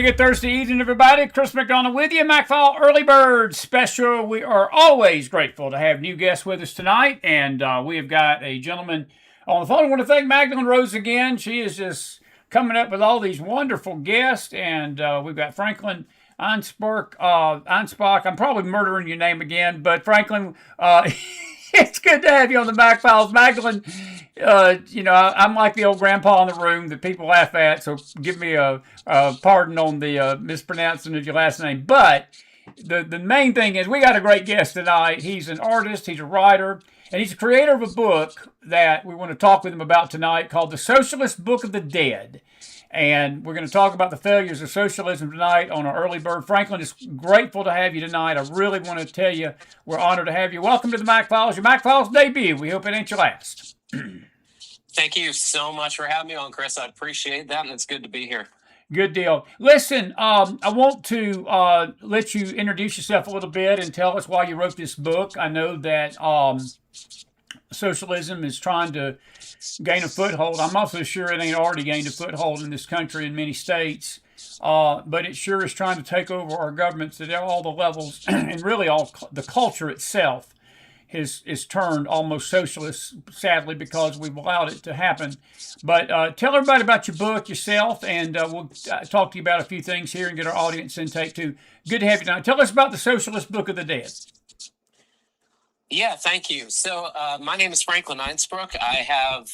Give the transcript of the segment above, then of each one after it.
good Thursday evening, everybody. Chris McDonald with you, McFiles Early Bird Special. We are always grateful to have new guests with us tonight, and we have got a gentleman on the phone. I want to thank Magdalene Rose again. She is just coming up with all these wonderful guests, and we've got Franklin Einspruch. I'm probably murdering your name again, but Franklin, it's good to have you on the McFiles. Magdalene, I'm like the old grandpa in the room that people laugh at, so give me a pardon on the mispronouncing of your last name. But the main thing is we got a great guest tonight. He's an artist, he's a writer, and he's the creator of a book that we want to talk with him about tonight called The Socialist Book of the Dead. And we're going to talk about the failures of socialism tonight on our Early Bird. Franklin, it's grateful to have you tonight. I really want to tell you we're honored to have you. Welcome to the McFiles, your McFiles debut. We hope it ain't your last. Thank you so much for having me on, Chris. I appreciate that, and it's good to be here. Good deal. Listen, I want to let you introduce yourself a little bit and tell us why you wrote this book. I know that socialism is trying to gain a foothold. I'm not so sure it ain't already gained a foothold in this country in many states, but it sure is trying to take over our governments at all the levels, and really all the culture itself is turned almost socialist, sadly, because we've allowed it to happen. But tell everybody about your book, yourself, and we'll talk to you about a few things here and get our audience intake too. Good to have you tonight. Tell us about the Socialist Book of the Dead. Yeah, thank you. So my name is Franklin Einspruch. I have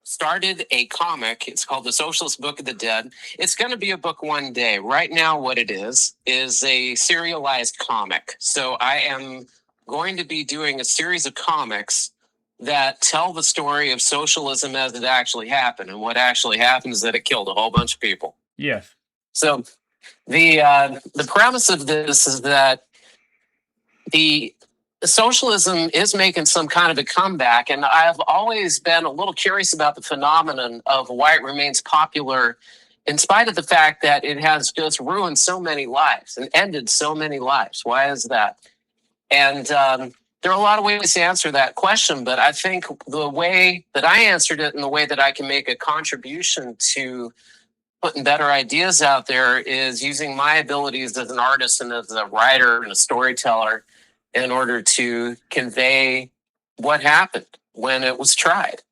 started a comic. It's called The Socialist Book of the Dead. It's going to be a book one day. Right now, what it is a serialized comic. So I am going to be doing a series of comics that tell the story of socialism as it actually happened. And what actually happened is that it killed a whole bunch of people. Yes. So the premise of this is that the socialism is making some kind of a comeback, and I've always been a little curious about the phenomenon of why it remains popular in spite of the fact that it has just ruined so many lives and ended so many lives. Why is that? And there are a lot of ways to answer that question, but I think the way that I answered it and the way that I can make a contribution to putting better ideas out there is using my abilities as an artist and as a writer and a storyteller in order to convey what happened when it was tried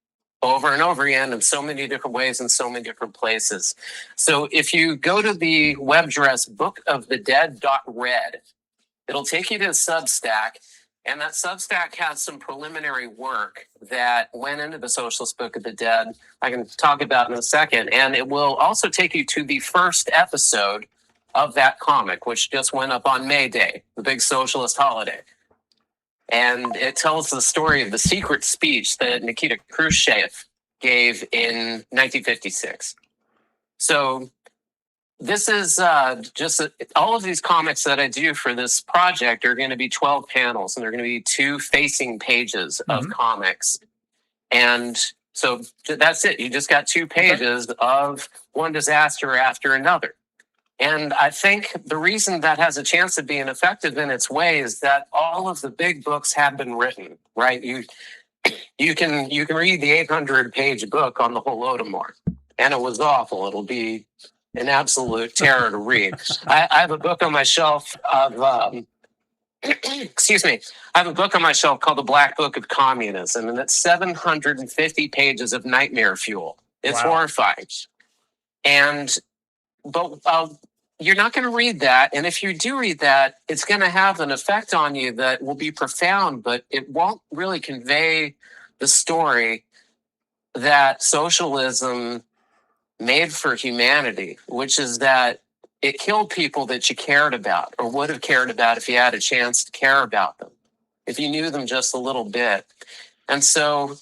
over and over again in so many different ways in so many different places. So if you go to the web address bookofthedead.red, it'll take you to a Substack, and that Substack has some preliminary work that went into the Socialist Book of the Dead. I can talk about in a second, and it will also take you to the first episode of that comic, which just went up on May Day, the big socialist holiday. And it tells the story of the secret speech that Nikita Khrushchev gave in 1956. So this is just all of these comics that I do for this project are going to be 12 panels, and they're going to be 2 facing pages of comics. And so that's it. You just got 2 pages of one disaster after another. And I think the reason that has a chance of being effective in its way is that all of the big books have been written, right? You can read the 800-page book on the Holodomor, and it was awful. It'll be an absolute terror to read. I have a book on my shelf of excuse me. I have a book on my shelf called The Black Book of Communism, and it's 750 pages of nightmare fuel. It's horrifying. But you're not going to read that. And if you do read that, it's going to have an effect on you that will be profound, but it won't really convey the story that socialism made for humanity, which is that it killed people that you cared about or would have cared about if you had a chance to care about them, if you knew them just a little bit. And so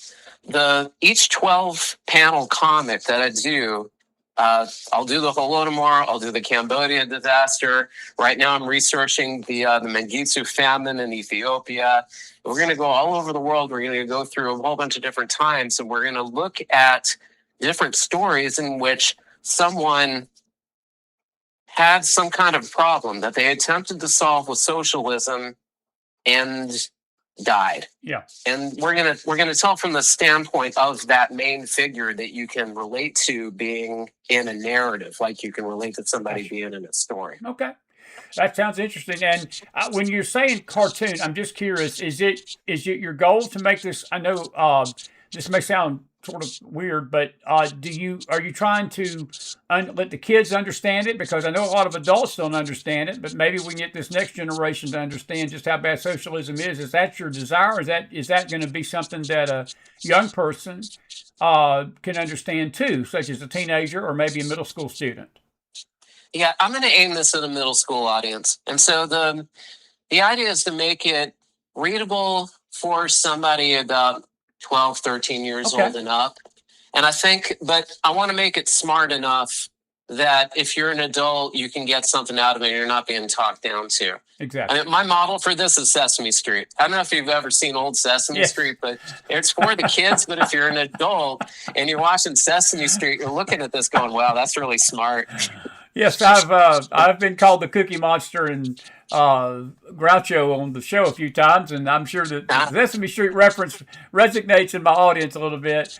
each 12-panel comic that I do, I'll do the Holodomor, I'll do the Cambodia disaster. Right now I'm researching the Mengistu famine in Ethiopia. We're going to go all over the world. We're going to go through a whole bunch of different times, and we're going to look at different stories in which someone had some kind of problem that they attempted to solve with socialism, and died. Yeah. And we're gonna tell from the standpoint of that main figure that you can relate to being in a narrative, like you can relate to somebody being in a story. Okay. That sounds interesting. And when you're saying cartoon, I'm just curious: is it your goal to make this? I know this may sound sort of weird, but are you trying to let the kids understand it? Because I know a lot of adults don't understand it, but maybe we can get this next generation to understand just how bad socialism is. Is that your desire? Is that going to be something that a young person can understand too, such as a teenager or maybe a middle school student? Yeah, I'm going to aim this at a middle school audience, and so the idea is to make it readable for somebody about 12, 13 years Okay. old and up. And I think, but I want to make it smart enough that if you're an adult, you can get something out of it and you're not being talked down to. Exactly. I mean, my model for this is Sesame Street. I don't know if you've ever seen old Sesame Yes. Street, but it's for the kids. But if you're an adult and you're watching Sesame Street, you're looking at this going, wow, that's really smart. Yes, I've been called the Cookie Monster and Groucho on the show a few times, and I'm sure that the Sesame Street reference resonates in my audience a little bit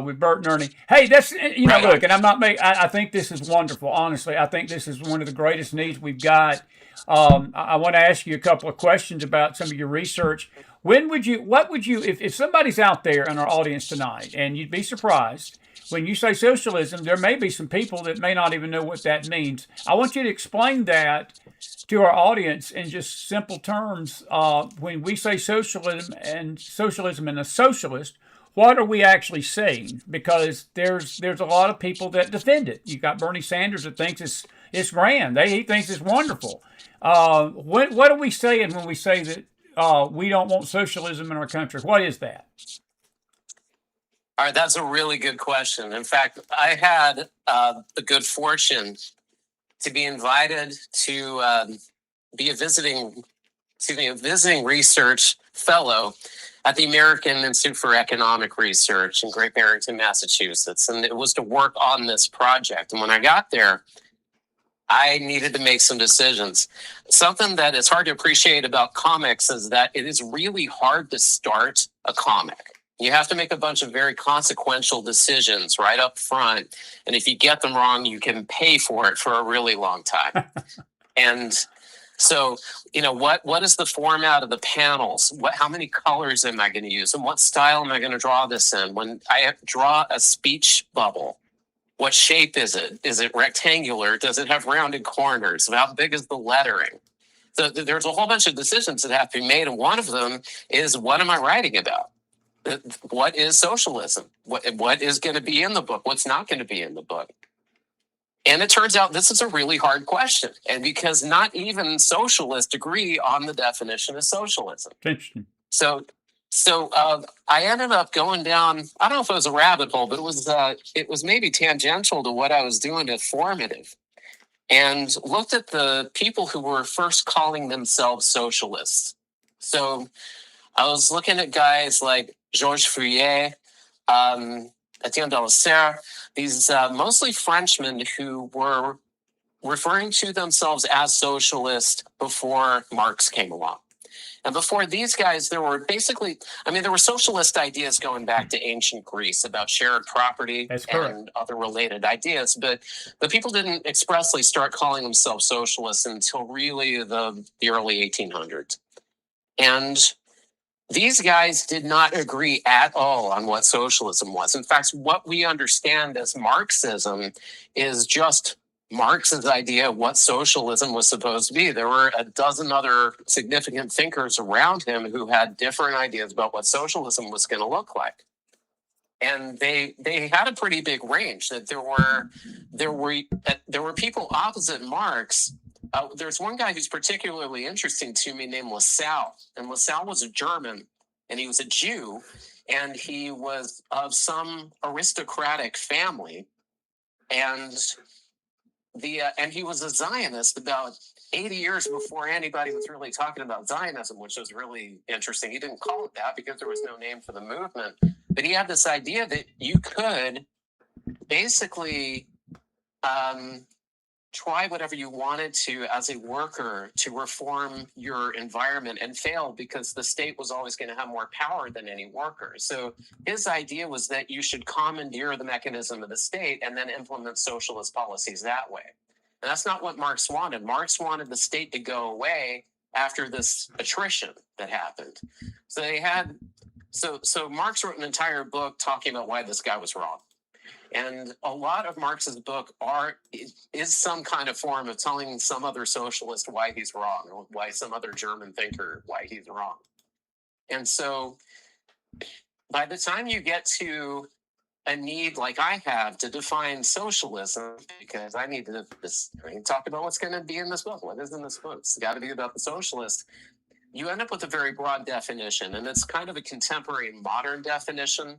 with Bert and Ernie. Hey, that's look, and I'm not making. I think this is wonderful. Honestly, I think this is one of the greatest needs we've got. I want to ask you a couple of questions about some of your research. What would you, if somebody's out there in our audience tonight, and you'd be surprised. When you say socialism, there may be some people that may not even know what that means. I want you to explain that to our audience in just simple terms. When we say socialism and a socialist, what are we actually saying? Because there's a lot of people that defend it. You got Bernie Sanders that thinks it's grand. He thinks it's wonderful. What are we saying when we say that we don't want socialism in our country? What is that? All right, that's a really good question. In fact, I had the good fortune to be invited to be a visiting research fellow at the American Institute for Economic Research in Great Barrington, Massachusetts, and it was to work on this project. And when I got there, I needed to make some decisions. Something that is hard to appreciate about comics is that it is really hard to start a comic. You have to make a bunch of very consequential decisions right up front. And if you get them wrong, you can pay for it for a really long time. And so, what is the format of the panels? How many colors am I going to use? And what style am I going to draw this in? When I draw a speech bubble, what shape is it? Is it rectangular? Does it have rounded corners? How big is the lettering? So there's a whole bunch of decisions that have to be made. And one of them is, what am I writing about? What is socialism? What is going to be in the book? What's not going to be in the book? And it turns out this is a really hard question. And because not even socialists agree on the definition of socialism. Interesting. So I ended up going down, I don't know if it was a rabbit hole, but it was maybe tangential to what I was doing at Formative, and looked at the people who were first calling themselves socialists. So I was looking at guys like Georges Fourier, Etienne de la Serre, these mostly Frenchmen who were referring to themselves as socialists before Marx came along. And before these guys, there were socialist ideas going back to ancient Greece about shared property and other related ideas. But people didn't expressly start calling themselves socialists until really the early 1800s. And these guys did not agree at all on what socialism was. In fact, what we understand as Marxism is just Marx's idea of what socialism was supposed to be. There were a dozen other significant thinkers around him who had different ideas about what socialism was going to look like. And they had a pretty big range. That there were people opposite Marx. There's one guy who's particularly interesting to me named Lassalle. And Lassalle was a German, and he was a Jew, and he was of some aristocratic family. And he was a Zionist about 80 years before anybody was really talking about Zionism, which was really interesting. He didn't call it that because there was no name for the movement. But he had this idea that you could basically try whatever you wanted to as a worker to reform your environment and fail because the state was always going to have more power than any worker. So his idea was that you should commandeer the mechanism of the state and then implement socialist policies that way. And that's not what Marx wanted. Marx wanted the state to go away after this attrition that happened. So so Marx wrote an entire book talking about why this guy was wrong. And a lot of Marx's book is some kind of form of telling some other socialist why he's wrong, or why some other German thinker why he's wrong. And so by the time you get to a need like I have to define socialism, because I need to talk about what's going to be in this book. What is in this book? It's got to be about the socialist. You end up with a very broad definition, and it's kind of a contemporary modern definition,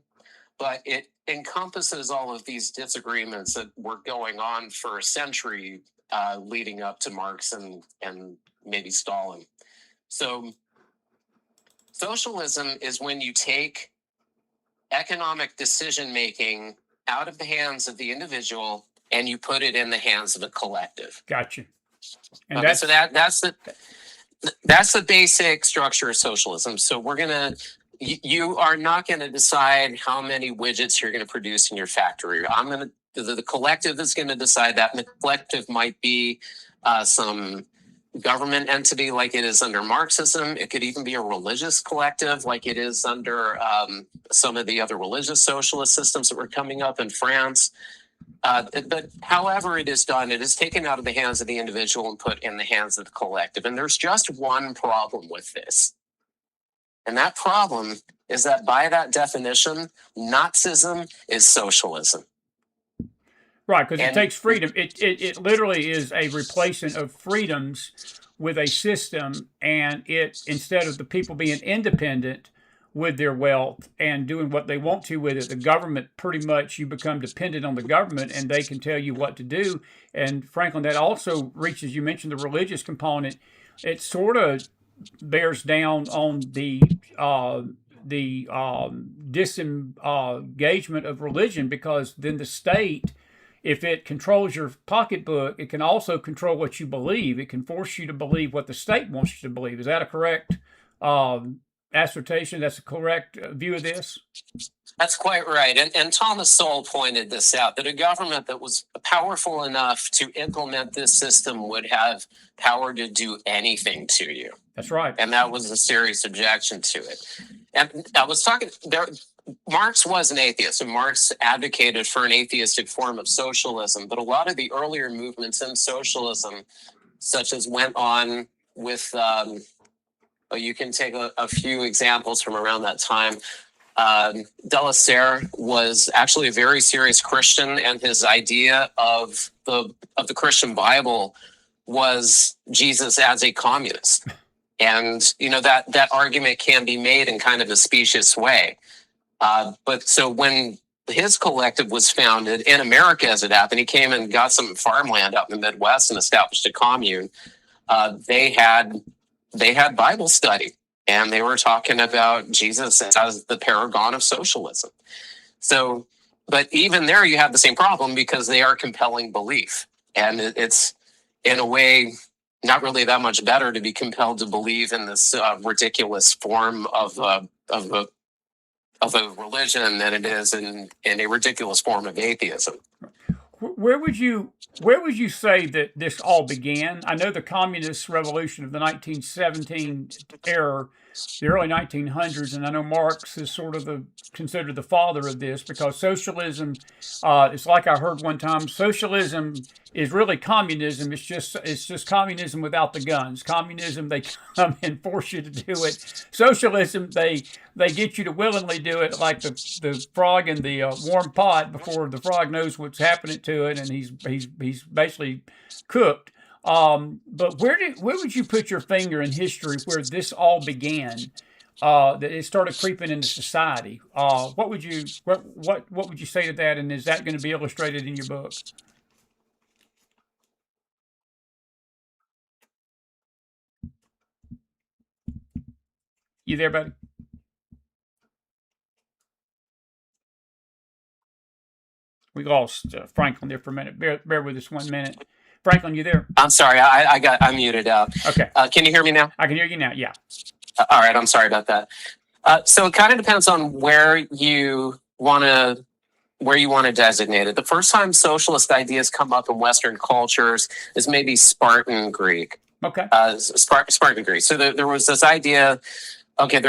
but it encompasses all of these disagreements that were going on for a century leading up to Marx and maybe Stalin. So socialism is when you take economic decision-making out of the hands of the individual and you put it in the hands of the collective. Gotcha. And okay, so that's the basic structure of socialism. So you are not going to decide how many widgets you're going to produce in your factory. The collective is going to decide that. And the collective might be some government entity like it is under Marxism. It could even be a religious collective like it is under some of the other religious socialist systems that were coming up in France. But however it is done, it is taken out of the hands of the individual and put in the hands of the collective. And there's just one problem with this. And that problem is that by that definition, Nazism is socialism. Right, because it takes freedom. It literally is a replacement of freedoms with a system, and it, instead of the people being independent with their wealth and doing what they want to with it, the government, pretty much you become dependent on the government and they can tell you what to do. And Franklin, that also reaches, you mentioned the religious component, it sort of bears down on the disengagement of religion, because then the state, if it controls your pocketbook, it can also control what you believe. It can force you to believe what the state wants you to believe. Is that a correct assertion? That's a correct view of this? That's quite right. And Thomas Sowell pointed this out, that a government that was powerful enough to implement this system would have power to do anything to you. That's right. And that was a serious objection to it. And I was talking there. Marx was an atheist, and Marx advocated for an atheistic form of socialism. But a lot of the earlier movements in socialism, such as went on with, you can take a few examples from around that time. Delasere was actually a very serious Christian, and his idea of the Christian Bible was Jesus as a communist. And that argument can be made in kind of a specious way. But so when his collective was founded in America, as it happened, he came and got some farmland out in the Midwest and established a commune. They had Bible study, and they were talking about Jesus as the paragon of socialism. So, but even there, you have the same problem, because they are compelling belief, and it's in a way not really that much better to be compelled to believe in this ridiculous form of a religion than it is in a ridiculous form of atheism. Where would you say that this all began? I know the communist revolution of the 1917 era, the early 1900s, and I know Marx is sort of considered the father of this, because socialism, it's like I heard one time, socialism is really communism. It's just communism without the guns. Communism, they come and force you to do it. Socialism, they get you to willingly do it, like the frog in the warm pot before the frog knows what's happening to it, and he's basically cooked. But where would you put your finger in history where this all began? That it started creeping into society. What would you say to that? And is that going to be illustrated in your book? You there, buddy? We lost Franklin there for a minute. Bear with us 1 minute. Franklin, you there? I'm sorry, I'm muted out. Okay. Can you hear me now? I can hear you now. Yeah. All right, I'm sorry about that. So it kind of depends on where you want to designate it. The first time socialist ideas come up in Western cultures is maybe Spartan Greek. Okay. Spartan Greek. So there was this idea. Okay,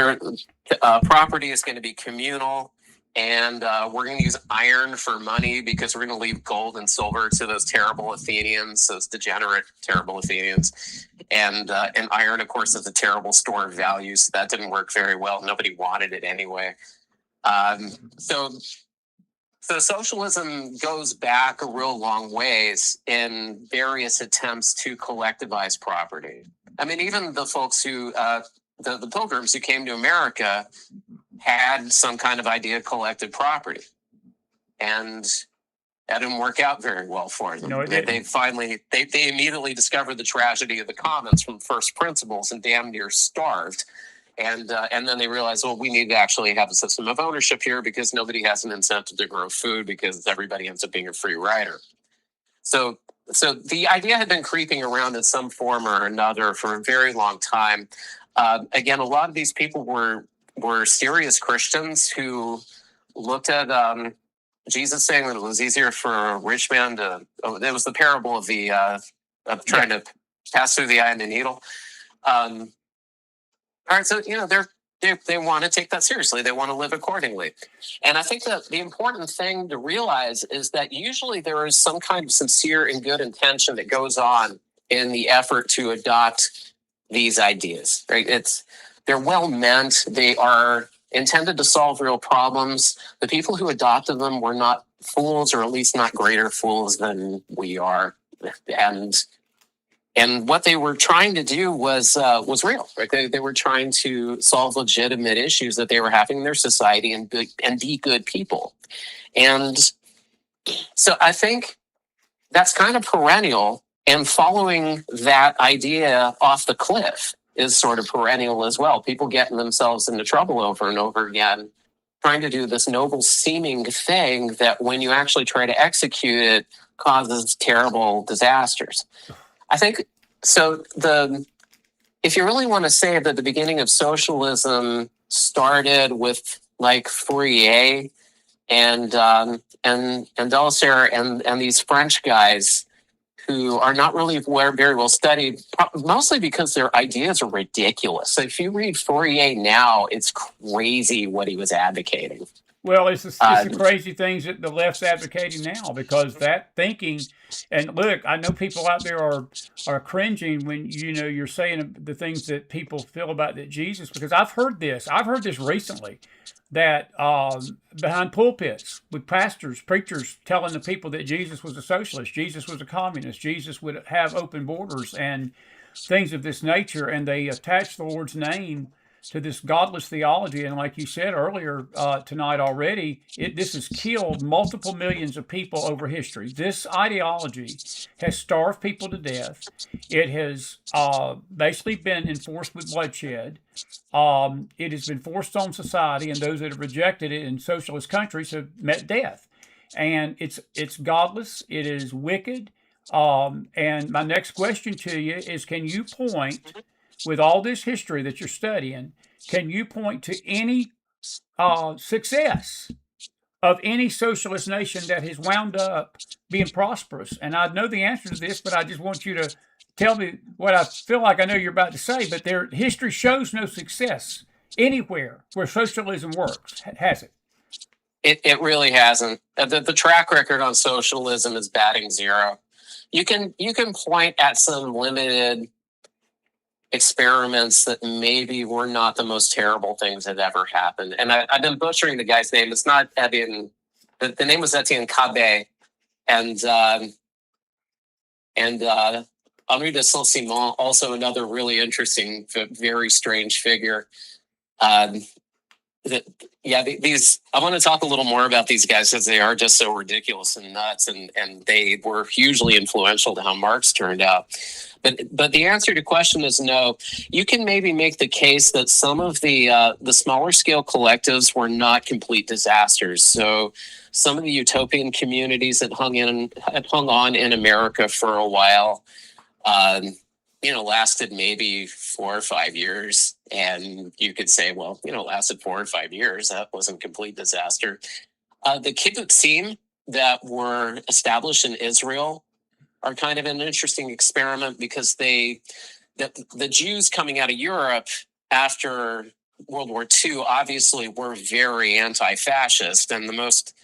property is going to be communal, and we're going to use iron for money because we're going to leave gold and silver to those terrible Athenians, those degenerate, terrible Athenians. And iron, of course, is a terrible store of value, so that didn't work very well. Nobody wanted it anyway. So socialism goes back a real long ways in various attempts to collectivize property. I mean, even the folks who, the pilgrims who came to America had some kind of idea of collective property. And that didn't work out very well for them. No, it didn't. They immediately discovered the tragedy of the commons from first principles and damn near starved. And then they realized, well, we need to actually have a system of ownership here because nobody has an incentive to grow food because everybody ends up being a free rider. So the idea had been creeping around in some form or another for a very long time. Again, a lot of these people were serious Christians who looked at Jesus saying that it was easier for a rich man to. It was the parable of the of trying to pass through the eye of the needle. All right, so they want to take that seriously. They want to live accordingly, and I think that the important thing to realize is that usually there is some kind of sincere and good intention that goes on in the effort to adopt these ideas. Right? They're well meant. They are intended to solve real problems. The people who adopted them were not fools, or at least not greater fools than we are, and what they were trying to do was real. Right? They were trying to solve legitimate issues that they were having in their society and be good people. And so I think that's kind of perennial, and following that idea off the cliff is sort of perennial as well. People getting themselves into trouble over and over again, trying to do this noble seeming thing that when you actually try to execute it causes terrible disasters. I think so. If you really want to say that the beginning of socialism started with like Fourier and Delessert and these French guys who are not really very well studied, mostly because their ideas are ridiculous. So if you read Fourier now, it's crazy what he was advocating. Well, it's the crazy things that the left's advocating now, because that thinking, and look, I know people out there are cringing when you're saying the things that people feel about that Jesus, because I've heard this recently, that behind pulpits with pastors, preachers telling the people that Jesus was a socialist, Jesus was a communist, Jesus would have open borders and things of this nature, and they attach the Lord's name to this godless theology. And like you said earlier tonight already, this has killed multiple millions of people over history. This ideology has starved people to death. It has basically been enforced with bloodshed. It has been forced on society, and those that have rejected it in socialist countries have met death. And it's godless. It is wicked. And my next question to you is, can you point, with all this history that you're studying, can you point to any success of any socialist nation that has wound up being prosperous? And I know the answer to this, but I just want you to tell me what I feel like I know you're about to say. But their history shows no success anywhere where socialism works, has it? It really hasn't. The track record on socialism is batting zero. You can point at some limited experiments that maybe were not the most terrible things that ever happened. And I've been butchering the guy's name. It's not Etienne. The name was Etienne Cabet. And Henri de Saint-Simon, also another really interesting, very strange figure. these I want to talk a little more about these guys because they are just so ridiculous and nuts, and they were hugely influential to how Marx turned out. But the answer to the question is no. You can maybe make the case that some of the smaller scale collectives were not complete disasters. So some of the utopian communities that hung on in America for a while, lasted maybe 4 or 5 years. And you could say, well, lasted 4 or 5 years. That wasn't a complete disaster. The kibbutzim that were established in Israel are kind of an interesting experiment because the Jews coming out of Europe after World War II obviously were very anti-fascist, and the most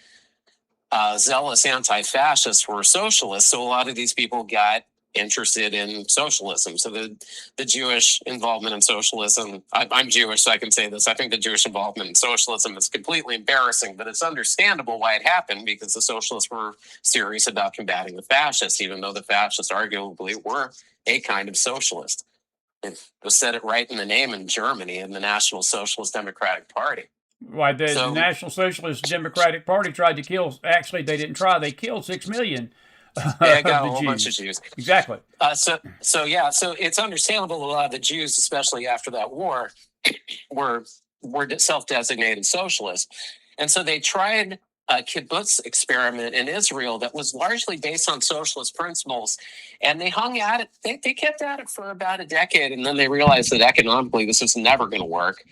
zealous anti-fascists were socialists. So a lot of these people got interested in socialism. So the Jewish involvement in socialism, I'm Jewish, so I can say this. I think the Jewish involvement in socialism is completely embarrassing, but it's understandable why it happened because the socialists were serious about combating the fascists, even though the fascists arguably were a kind of socialist. It was said it right in the name in Germany, in the National Socialist Democratic Party. Why the National Socialist Democratic Party tried to kill, actually they didn't try, they killed 6 million. Yeah, got a whole bunch of Jews. Exactly. So it's understandable a lot of the Jews, especially after that war, were self-designated socialists. And so they tried a kibbutz experiment in Israel that was largely based on socialist principles. And they hung at it. They kept at it for about a decade. And then they realized that economically this was never going to work.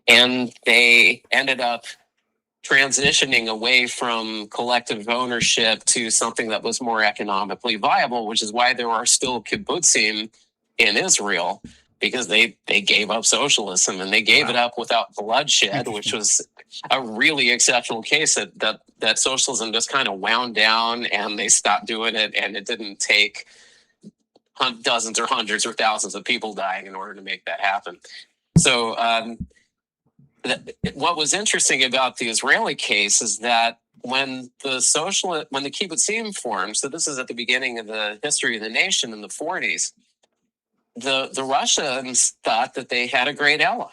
And they ended up transitioning away from collective ownership to something that was more economically viable, which is why there are still kibbutzim in Israel, because they gave up socialism and they gave it up without bloodshed, which was a really exceptional case that socialism just kind of wound down and they stopped doing it, and it didn't take dozens or hundreds or thousands of people dying in order to make that happen. So what was interesting about the Israeli case is that when the kibbutzim formed, so this is at the beginning of the history of the nation in the 40s, the Russians thought that they had a great ally.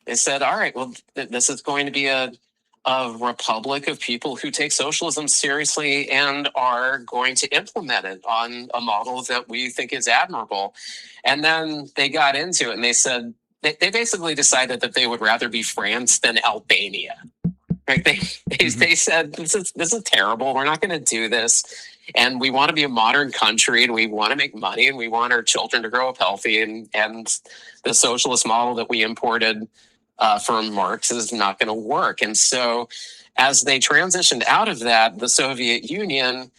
They said, all right, well, this is going to be a republic of people who take socialism seriously and are going to implement it on a model that we think is admirable. And then they got into it and they said, they basically decided that they would rather be France than Albania. Right? They said, this is terrible. We're not going to do this. And we want to be a modern country and we want to make money and we want our children to grow up healthy. And the socialist model that we imported from Marx is not going to work. And so as they transitioned out of that, the Soviet Union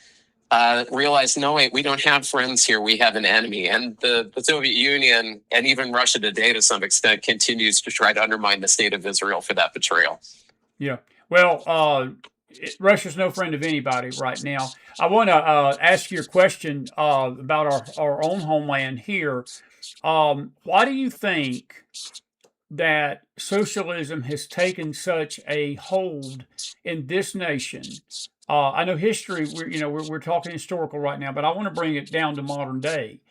realized, no, wait, we don't have friends here. We have an enemy. And the Soviet Union and even Russia today, to some extent, continues to try to undermine the state of Israel for that betrayal. Yeah. Well, Russia's no friend of anybody right now. I want to ask you a question about our own homeland here. Why do you think that socialism has taken such a hold in this nation? I know history. We're talking historical right now, but I want to bring it down to modern day,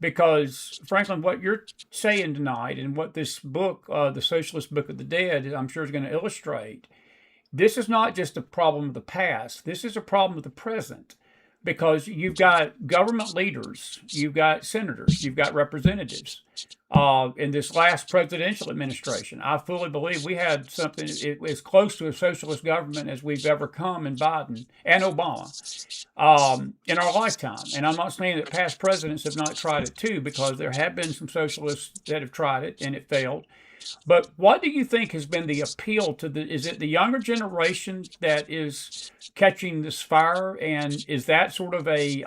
because Franklin, what you're saying tonight and what this book, the Socialist Book of the Dead, I'm sure is going to illustrate. This is not just a problem of the past. This is a problem of the present, because you've got government leaders, you've got senators, you've got representatives. In this last presidential administration, I fully believe we had something as close to a socialist government as we've ever come in Biden and Obama in our lifetime. And I'm not saying that past presidents have not tried it too, because there have been some socialists that have tried it and it failed. But what do you think has been the appeal to is it the younger generation that is catching this fire? And is that sort of a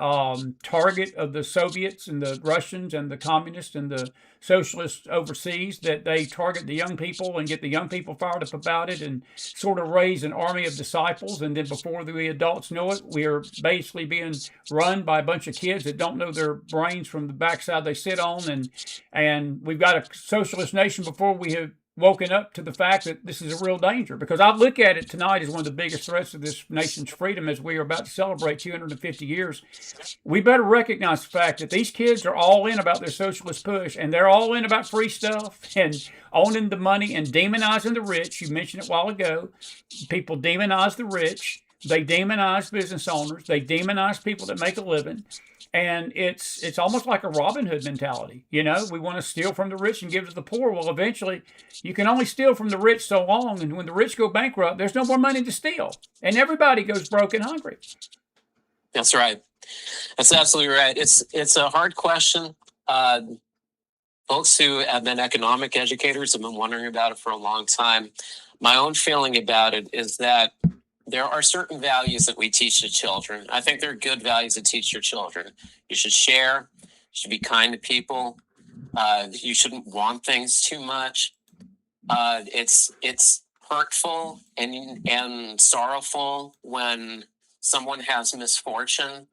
target of the Soviets and the Russians and the communists and the socialists overseas, that they target the young people and get the young people fired up about it and sort of raise an army of disciples? And then before the adults know it, we are basically being run by a bunch of kids that don't know their brains from the backside they sit on. And we've got a socialist nation before we woken up to the fact that this is a real danger. Because I look at it tonight as one of the biggest threats of this nation's freedom as we are about to celebrate 250 years. We better recognize the fact that these kids are all in about their socialist push, and they're all in about free stuff and owning the money and demonizing the rich. You mentioned it a while ago. People demonize the rich. They demonize business owners. They demonize people that make a living. And it's almost like a Robin Hood mentality. You know, we want to steal from the rich and give to the poor. Well, eventually, you can only steal from the rich so long, and when the rich go bankrupt, there's no more money to steal, and everybody goes broke and hungry. That's right. That's absolutely right. It's a hard question. Folks who have been economic educators have been wondering about it for a long time. My own feeling about it is that there are certain values that we teach to children. I think they're good values to teach your children. You should share. You should be kind to people. You shouldn't want things too much. It's hurtful and sorrowful when someone has misfortune.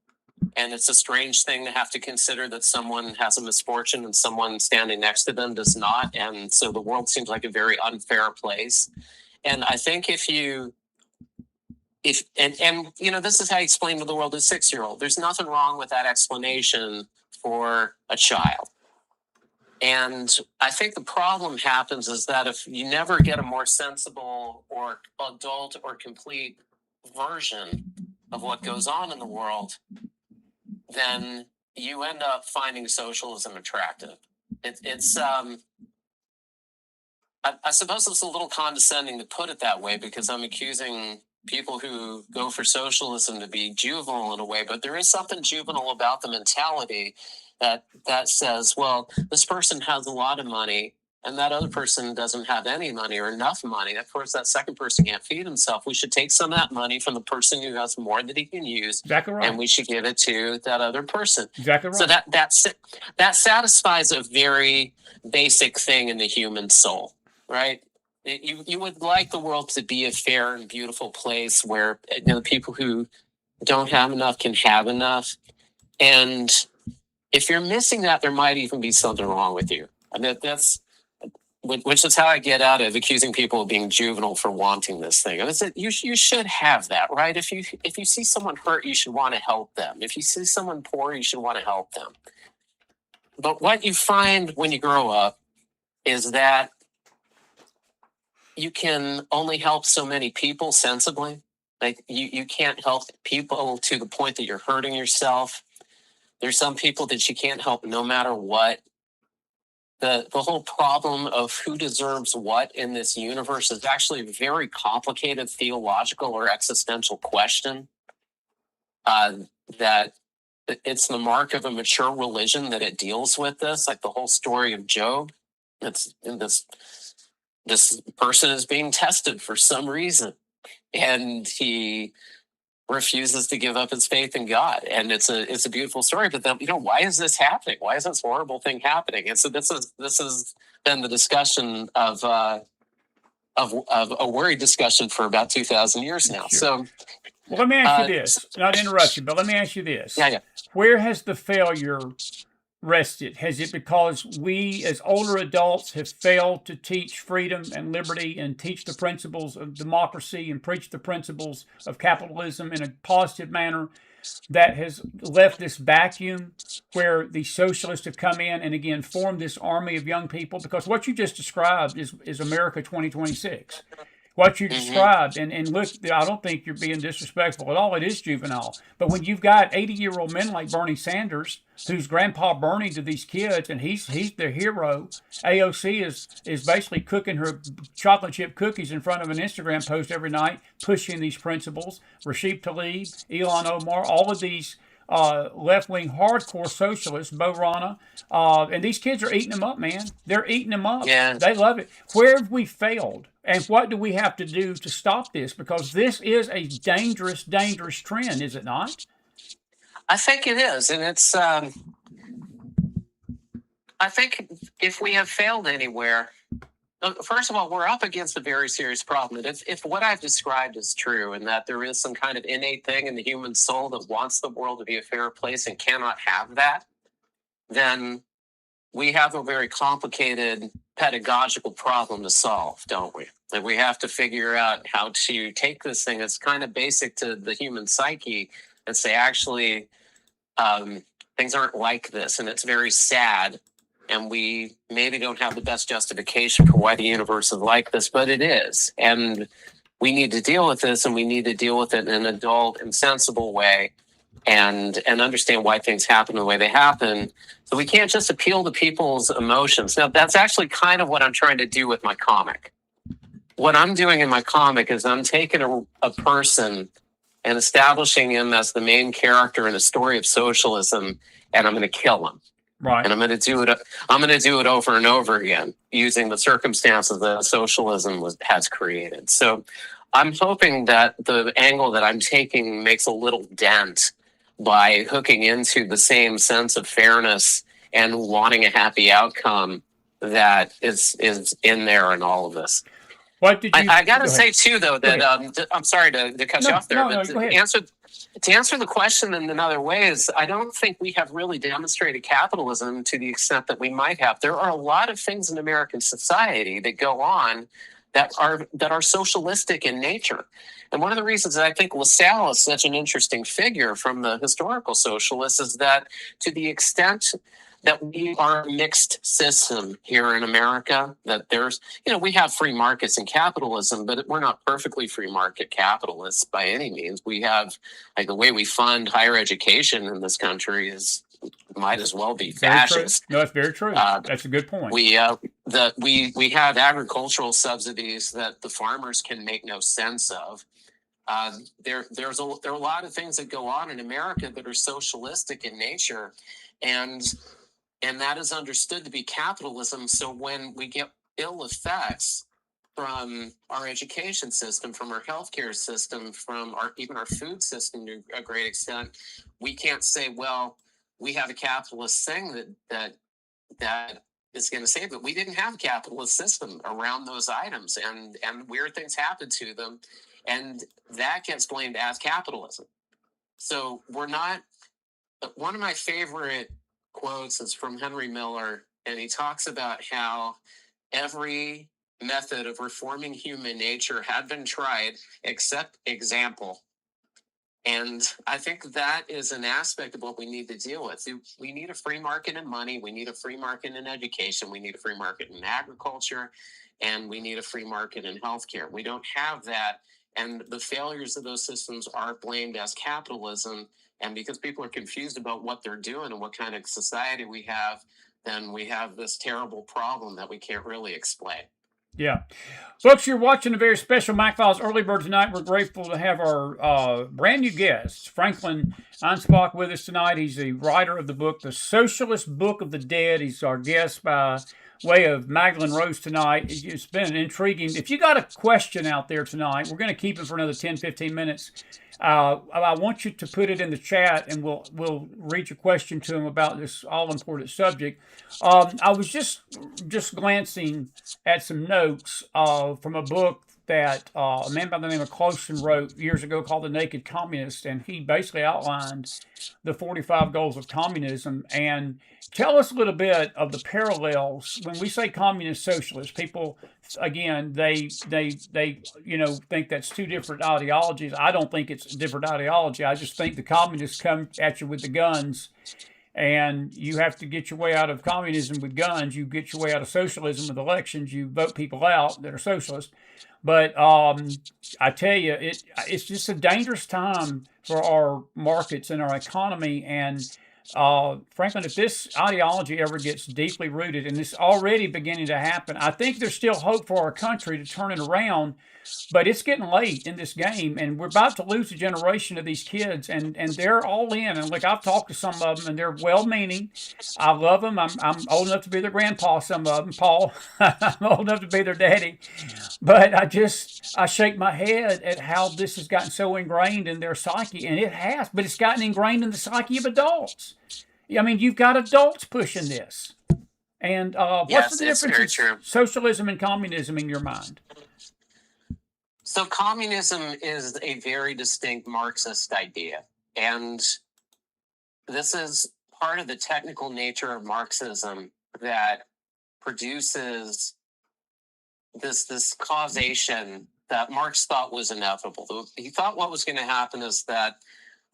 And it's a strange thing to have to consider that someone has a misfortune and someone standing next to them does not. And so the world seems like a very unfair place. And I think if you know, this is how you explain to the world a 6-year-old. There's nothing wrong with that explanation for a child. And I think the problem happens is that if you never get a more sensible or adult or complete version of what goes on in the world, then you end up finding socialism attractive. I suppose it's a little condescending to put it that way because I'm accusing people who go for socialism to be juvenile in a way, but there is something juvenile about the mentality that says, well, this person has a lot of money and that other person doesn't have any money or enough money. Of course, that second person can't feed himself. We should take some of that money from the person who has more that he can use, exactly right, and we should give it to that other person. Exactly right. So that satisfies a very basic thing in the human soul, right? You would like the world to be a fair and beautiful place where, you know, the people who don't have enough can have enough. And if you're missing that, there might even be something wrong with you. I mean, which is how I get out of accusing people of being juvenile for wanting this thing. And it's that you should have that, right? If you see someone hurt, you should want to help them. If you see someone poor, you should want to help them. But what you find when you grow up is that you can only help so many people sensibly. Like you can't help people to the point that you're hurting yourself. There's some people that you can't help no matter what. The whole problem of who deserves what in this universe is actually a very complicated theological or existential question. That it's the mark of a mature religion that it deals with this, like the whole story of Job. It's this person is being tested for some reason, and he refuses to give up his faith in God. And it's a beautiful story. But then, you know, why is this happening? Why is this horrible thing happening? And so this has been the discussion of a worried discussion for about 2,000 years now. Sure. So, well, let me ask you this. Not to interrupt you, but let me ask you this. Yeah. Where has the failure rested? Has it because we as older adults have failed to teach freedom and liberty and teach the principles of democracy and preach the principles of capitalism in a positive manner that has left this vacuum where the socialists have come in and again formed this army of young people? Because what you just described is America 2026. What you described, and look, I don't think you're being disrespectful at all. It is juvenile. But when you've got 80-year-old men like Bernie Sanders, who's Grandpa Bernie to these kids, and he's their hero. AOC is basically cooking her chocolate chip cookies in front of an Instagram post every night, pushing these principles. Rashid Tlaib, Ilhan Omar, all of these left-wing hardcore socialists, Bo Rana, and these kids are eating them up, man. They're eating them up. Yeah. They love it. Where have we failed? And what do we have to do to stop this? Because this is a dangerous, dangerous trend, is it not? I think it is. And it's, I think if we have failed anywhere, first of all, we're up against a very serious problem. If what I've described is true and that there is some kind of innate thing in the human soul that wants the world to be a fair place and cannot have that, then we have a very complicated pedagogical problem to solve, don't we? That we have to figure out how to take this thing that's kind of basic to the human psyche and say, actually, things aren't like this, and it's very sad. And we maybe don't have the best justification for why the universe is like this, but it is. And we need to deal with this, and we need to deal with it in an adult and sensible way, and understand why things happen the way they happen. So we can't just appeal to people's emotions. Now, that's actually kind of what I'm trying to do with my comic. What I'm doing in my comic is I'm taking a person and establishing him as the main character in a story of socialism, and I'm going to kill him. Right. And I'm going to do it. I'm going to do it over and over again using the circumstances that socialism has created. So I'm hoping that the angle that I'm taking makes a little dent by hooking into the same sense of fairness and wanting a happy outcome that is in there in all of this. What did you? I got to say too, though, that I'm sorry to cut you off there, but to answer the question in another way is I don't think we have really demonstrated capitalism to the extent that we might have. There are a lot of things in American society that go on that are socialistic in nature. And one of the reasons that I think LaSalle is such an interesting figure from the historical socialists is that to the extent that we are a mixed system here in America, that there's, we have free markets and capitalism, but we're not perfectly free market capitalists by any means. We have, like, the way we fund higher education in this country might as well be fascist. No, that's very true. That's a good point. We have agricultural subsidies that the farmers can make no sense of. There are a lot of things that go on in America that are socialistic in nature, and that is understood to be capitalism. So when we get ill effects from our education system, from our healthcare system, from even our food system to a great extent, we can't say, well, we have a capitalist thing that is going to save it. We didn't have a capitalist system around those items, and weird things happen to them, and that gets blamed as capitalism. So we're not. One of my favorite quotes is from Henry Miller, and he talks about how every method of reforming human nature had been tried except example. And I think that is an aspect of what we need to deal with. We need a free market in money. We need a free market in education. We need a free market in agriculture. And we need a free market in healthcare. We don't have that. And the failures of those systems are blamed as capitalism. And because people are confused about what they're doing and what kind of society we have, then we have this terrible problem that we can't really explain. Yeah. Folks, you're watching a very special McFiles Early Bird tonight. We're grateful to have our brand new guest, Franklin Einspruch, with us tonight. He's the writer of the book, The Socialist Book of the Dead. He's our guest by way of Magdalene Rose tonight. It's been intriguing. If you got a question out there tonight, we're going to keep it for another 10, 15 minutes. I want you to put it in the chat, and we'll read your question to him about this all-important subject. I was just glancing at some notes from a book that a man by the name of Closen wrote years ago called The Naked Communist, and he basically outlined the 45 goals of communism. And tell us a little bit of the parallels. When we say communist socialist, people, again, they think that's two different ideologies. I don't think it's a different ideology. I just think the communists come at you with the guns, and you have to get your way out of communism with guns. You get your way out of socialism with elections. You vote people out that are socialist. But I tell you, it's just a dangerous time for our markets and our economy. And Franklin, if this ideology ever gets deeply rooted, and it's already beginning to happen, I think there's still hope for our country to turn it around. But it's getting late in this game, and we're about to lose a generation of these kids, and they're all in. And look, I've talked to some of them, and they're well-meaning. I love them. I'm old enough to be their grandpa, some of them, Paul. I'm old enough to be their daddy. But I shake my head at how this has gotten so ingrained in their psyche, and it has, but it's gotten ingrained in the psyche of adults. I mean, you've got adults pushing this. And what's the difference in socialism and communism in your mind? So communism is a very distinct Marxist idea, and this is part of the technical nature of Marxism that produces this causation that Marx thought was inevitable. He thought what was going to happen is that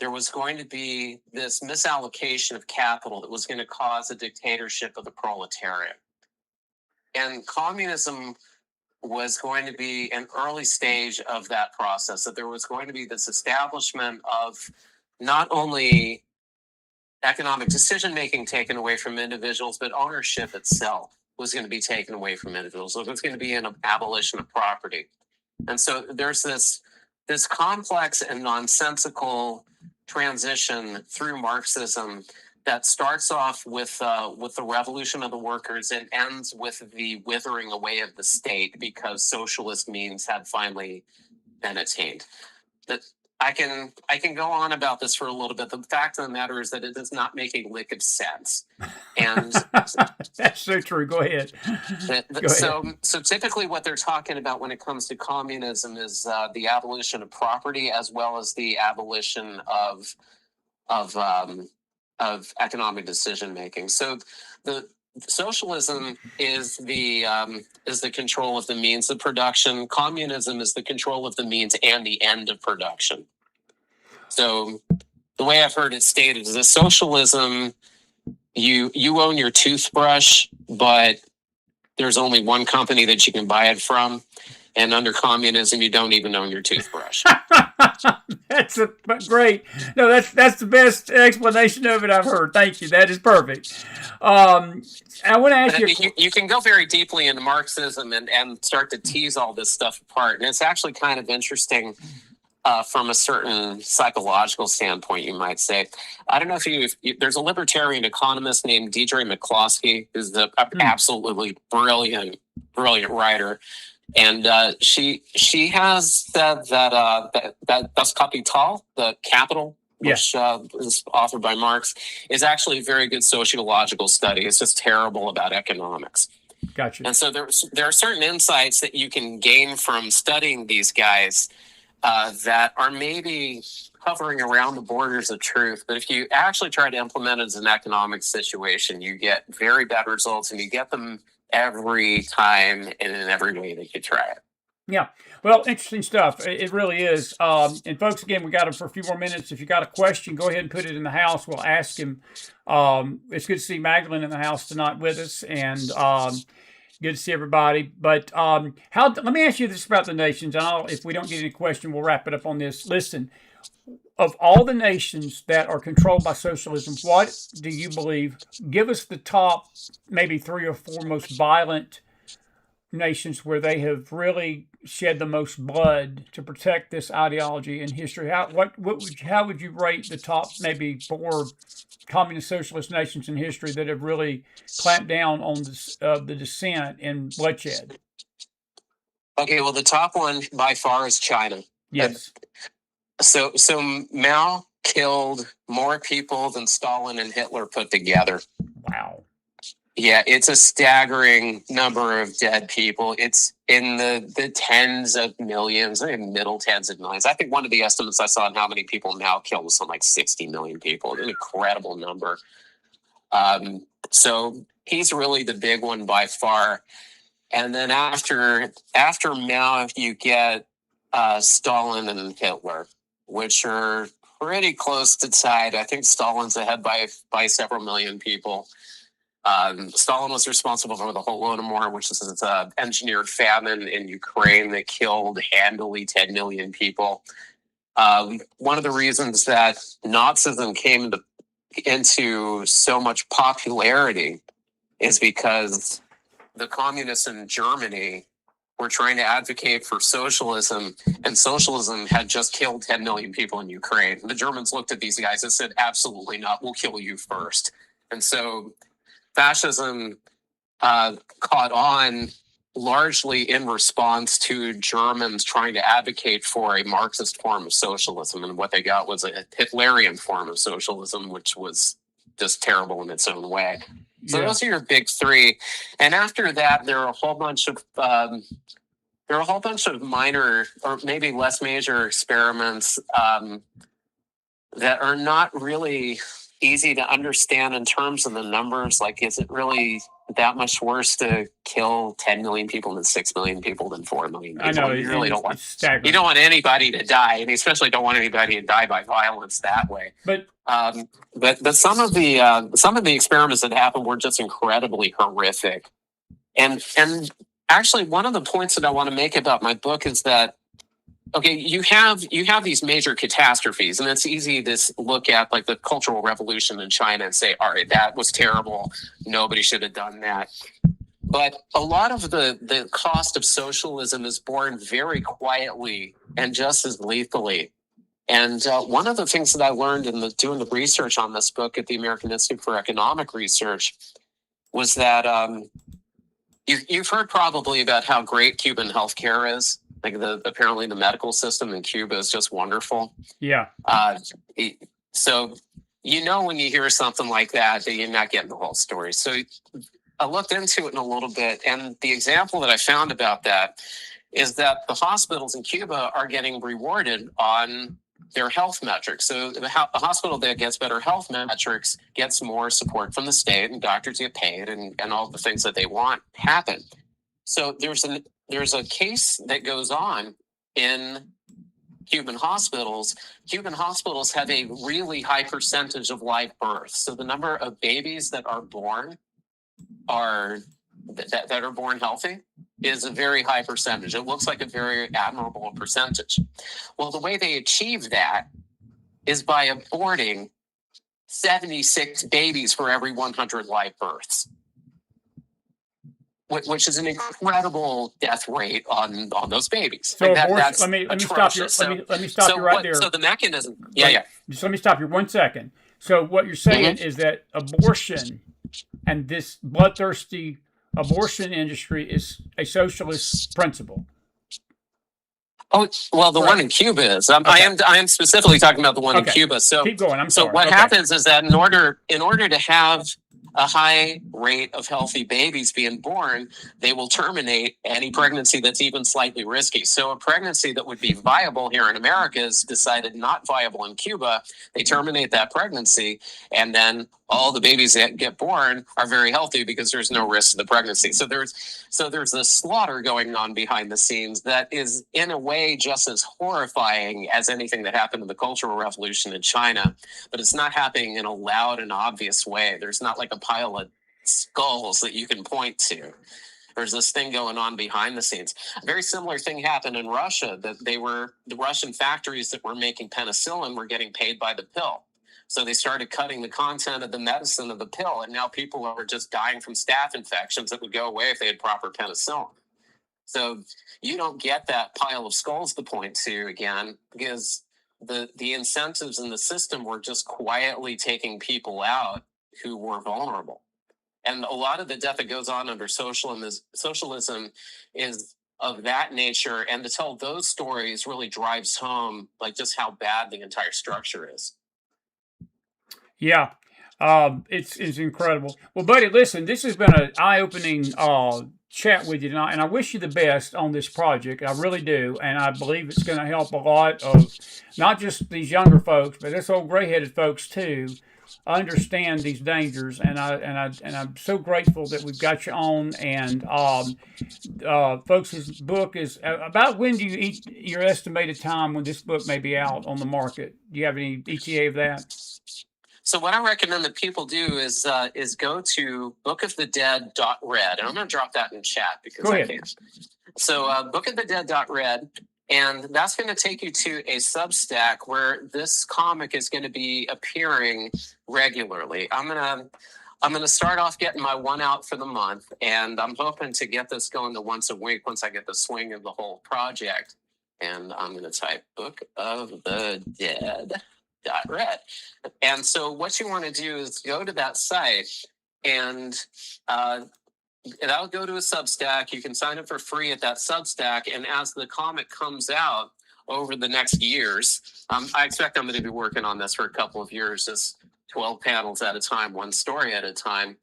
there was going to be this misallocation of capital that was going to cause a dictatorship of the proletariat. And communism was going to be an early stage of that process, that there was going to be this establishment of not only economic decision-making taken away from individuals, but ownership itself was going to be taken away from individuals. So it was going to be an abolition of property. And so there's this complex and nonsensical transition through Marxism that starts off with the revolution of the workers and ends with the withering away of the state because socialist means had finally been attained. That I can go on about this for a little bit. The fact of the matter is that it does not make a lick of sense. And that's so true. Go ahead. So typically what they're talking about when it comes to communism is the abolition of property as well as the abolition of economic decision making. So the socialism is the control of the means of production. Communism is the control of the means and the end of production. So the way I've heard it stated is that socialism, you own your toothbrush, but there's only one company that you can buy it from. And under communism, you don't even own your toothbrush. That's great. No, that's the best explanation of it I've heard. Thank you. That is perfect. I want to ask you can go very deeply into Marxism and start to tease all this stuff apart. And it's actually kind of interesting from a certain psychological standpoint, you might say. I don't know if there's a libertarian economist named Deidre McCloskey, who's the absolutely brilliant writer. And she has said that Das Kapital, the Capital, which is authored by Marx, is actually a very good sociological study. It's just terrible about economics. Gotcha. And so there are certain insights that you can gain from studying these guys that are maybe hovering around the borders of truth. But if you actually try to implement it as an economic situation, you get very bad results, and you get them every time and in every way that you try it. Yeah. Well, interesting stuff. It really is. And folks, again, we got him for a few more minutes. If you got a question, go ahead and put it in the house. We'll ask him. It's good to see Magdalene in the house tonight with us, and good to see everybody. But let me ask you this about the nations. And if we don't get any question, we'll wrap it up on this. Listen, of all the nations that are controlled by socialism, what do you believe? Give us the top, maybe 3 or 4 most violent nations where they have really shed the most blood to protect this ideology in history. How would you rate the top maybe 4 communist socialist nations in history that have really clamped down on the dissent and bloodshed? Okay, well, the top one by far is China. Yes. So Mao killed more people than Stalin and Hitler put together. Wow. Yeah, it's a staggering number of dead people. It's in the tens of millions, middle tens of millions. I think one of the estimates I saw on how many people Mao killed was something like 60 million people. An incredible number. So he's really the big one by far. And then after Mao, you get Stalin and Hitler, which are pretty close to tied. I think Stalin's ahead by several million people. Stalin was responsible for the Holodomor, which is an engineered famine in Ukraine that killed handily 10 million people. One of the reasons that Nazism came into so much popularity is because the communists in Germany were trying to advocate for socialism, and socialism had just killed 10 million people in Ukraine. And the Germans looked at these guys and said, absolutely not, we'll kill you first. And so fascism caught on largely in response to Germans trying to advocate for a Marxist form of socialism. And what they got was a Hitlerian form of socialism, which was just terrible in its own way. So those are your big 3. And after that, there are a whole bunch of minor or maybe less major experiments that are not really easy to understand in terms of the numbers. Like, is it really that much worse to kill 10 million people than 6 million people than 4 million people. I know. You really don't want. It's staggering. You don't want anybody to die, and you especially don't want anybody to die by violence that way. But some of the experiments that happened were just incredibly horrific. And actually, one of the points that I want to make about my book is that, okay, you have these major catastrophes, and it's easy to look at like the Cultural Revolution in China and say, all right, that was terrible. Nobody should have done that. But a lot of the cost of socialism is borne very quietly and just as lethally. And one of the things that I learned in doing the research on this book at the American Institute for Economic Research was that you've heard probably about how great Cuban healthcare is. Like apparently the medical system in Cuba is just wonderful. Yeah. So when you hear something like that you're not getting the whole story. So I looked into it in a little bit, and the example that I found about that is that the hospitals in Cuba are getting rewarded on their health metrics. So the hospital that gets better health metrics gets more support from the state, and doctors get paid, and all the things that they want happen. So there's a case that goes on in Cuban hospitals. Cuban hospitals have a really high percentage of live births. So the number of babies that are born that are born healthy is a very high percentage. It looks like a very admirable percentage. Well, the way they achieve that is by aborting 76 babies for every 100 live births, which is an incredible death rate on those babies. So like let me stop you. Let me stop you right there. So the mechanism. Yeah. Just let me stop you 1 second. So what you're saying is that abortion and this bloodthirsty abortion industry is a socialist principle. Oh, well, the one in Cuba is. I am specifically talking about the one in Cuba. So keep going. So what happens is that in order to have a high rate of healthy babies being born, they will terminate any pregnancy that's even slightly risky. So a pregnancy that would be viable here in America is decided not viable in Cuba. They terminate that pregnancy, and then all the babies that get born are very healthy because there's no risk to the pregnancy. So there's this slaughter going on behind the scenes that is in a way just as horrifying as anything that happened in the Cultural Revolution in China, but it's not happening in a loud and obvious way. There's not like a pile of skulls that you can point to. There's this thing going on behind the scenes. A very similar thing happened in Russia, that the Russian factories that were making penicillin were getting paid by the pill. So they started cutting the content of the medicine of the pill, and now people are just dying from staph infections that would go away if they had proper penicillin. So you don't get that pile of skulls to point to again, because the incentives in the system were just quietly taking people out who were vulnerable. And a lot of the death that goes on under socialism is of that nature, and to tell those stories really drives home like just how bad the entire structure is. Yeah, it's incredible. Well, buddy, listen, this has been an eye-opening chat with you tonight, and I wish you the best on this project. I really do, and I believe it's going to help a lot of not just these younger folks, but this old gray-headed folks too, understand these dangers. And I'm so grateful that we've got you on. And folks, his book is about when do you eat your estimated time when this book may be out on the market? Do you have any ETA of that? So what I recommend that people do is go to bookofthedead.red, and I'm going to drop that in chat because I can't. So bookofthedead.red, and that's going to take you to a Substack where this comic is going to be appearing regularly. I'm going to start off getting my one out for the month, and I'm hoping to get this going to once a week once I get the swing of the whole project. And I'm going to type Book of the Dead. .red. And so what you want to do is go to that site, and that'll go to a Substack. You can sign up for free at that Substack, and as the comic comes out over the next years, I expect I'm going to be working on this for a couple of years, just 12 panels at a time, one story at a time.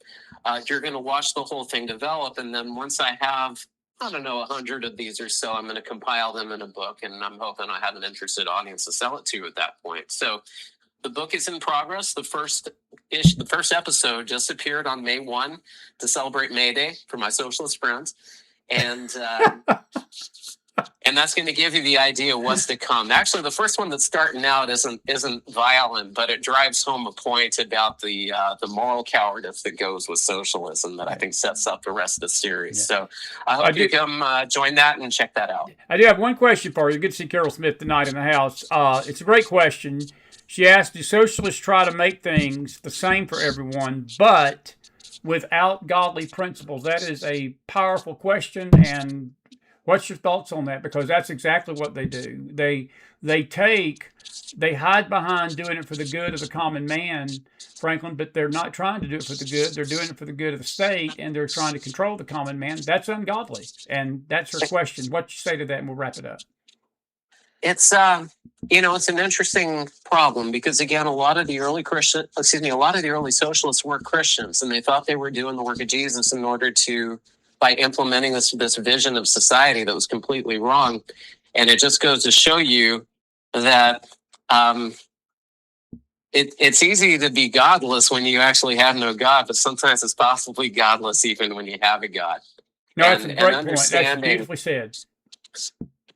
You're going to watch the whole thing develop, and then once I have 100 of these or so, I'm going to compile them in a book, and I'm hoping I have an interested audience to sell it to at that point. So The book is in progress. The first episode just appeared on May 1 to celebrate May Day for my socialist friends. And and that's going to give you the idea of what's to come. Actually, the first one that's starting out isn't violent, but it drives home a point about the moral cowardice that goes with socialism that I think sets up the rest of the series. Yeah. So I hope you come join that and check that out. I do have one question for you. Good to see Carol Smith tonight in the house. It's a great question. She asked, do socialists try to make things the same for everyone, but without godly principles? That is a powerful question, and what's your thoughts on that? Because that's exactly what they do. They hide behind doing it for the good of the common man, Franklin, but they're not trying to do it for the good. They're doing it for the good of the state, and they're trying to control the common man. That's ungodly, and that's her question. What you say to that, and we'll wrap it up. It's it's an interesting problem because, again, a lot of the early socialists were Christians, and they thought they were doing the work of Jesus in order to, by implementing this vision of society that was completely wrong. And it just goes to show you that it's easy to be godless when you actually have no God, but sometimes it's possibly godless even when you have a God. No, that's a great point. That's beautifully said.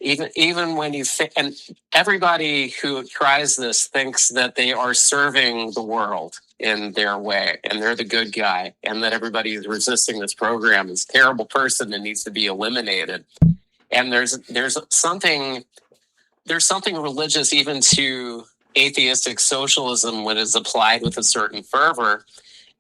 Even when you think, and everybody who tries this thinks that they are serving the world in their way, and they're the good guy, and that everybody who's resisting this program is a terrible person that needs to be eliminated. And there's something religious even to atheistic socialism when it's applied with a certain fervor.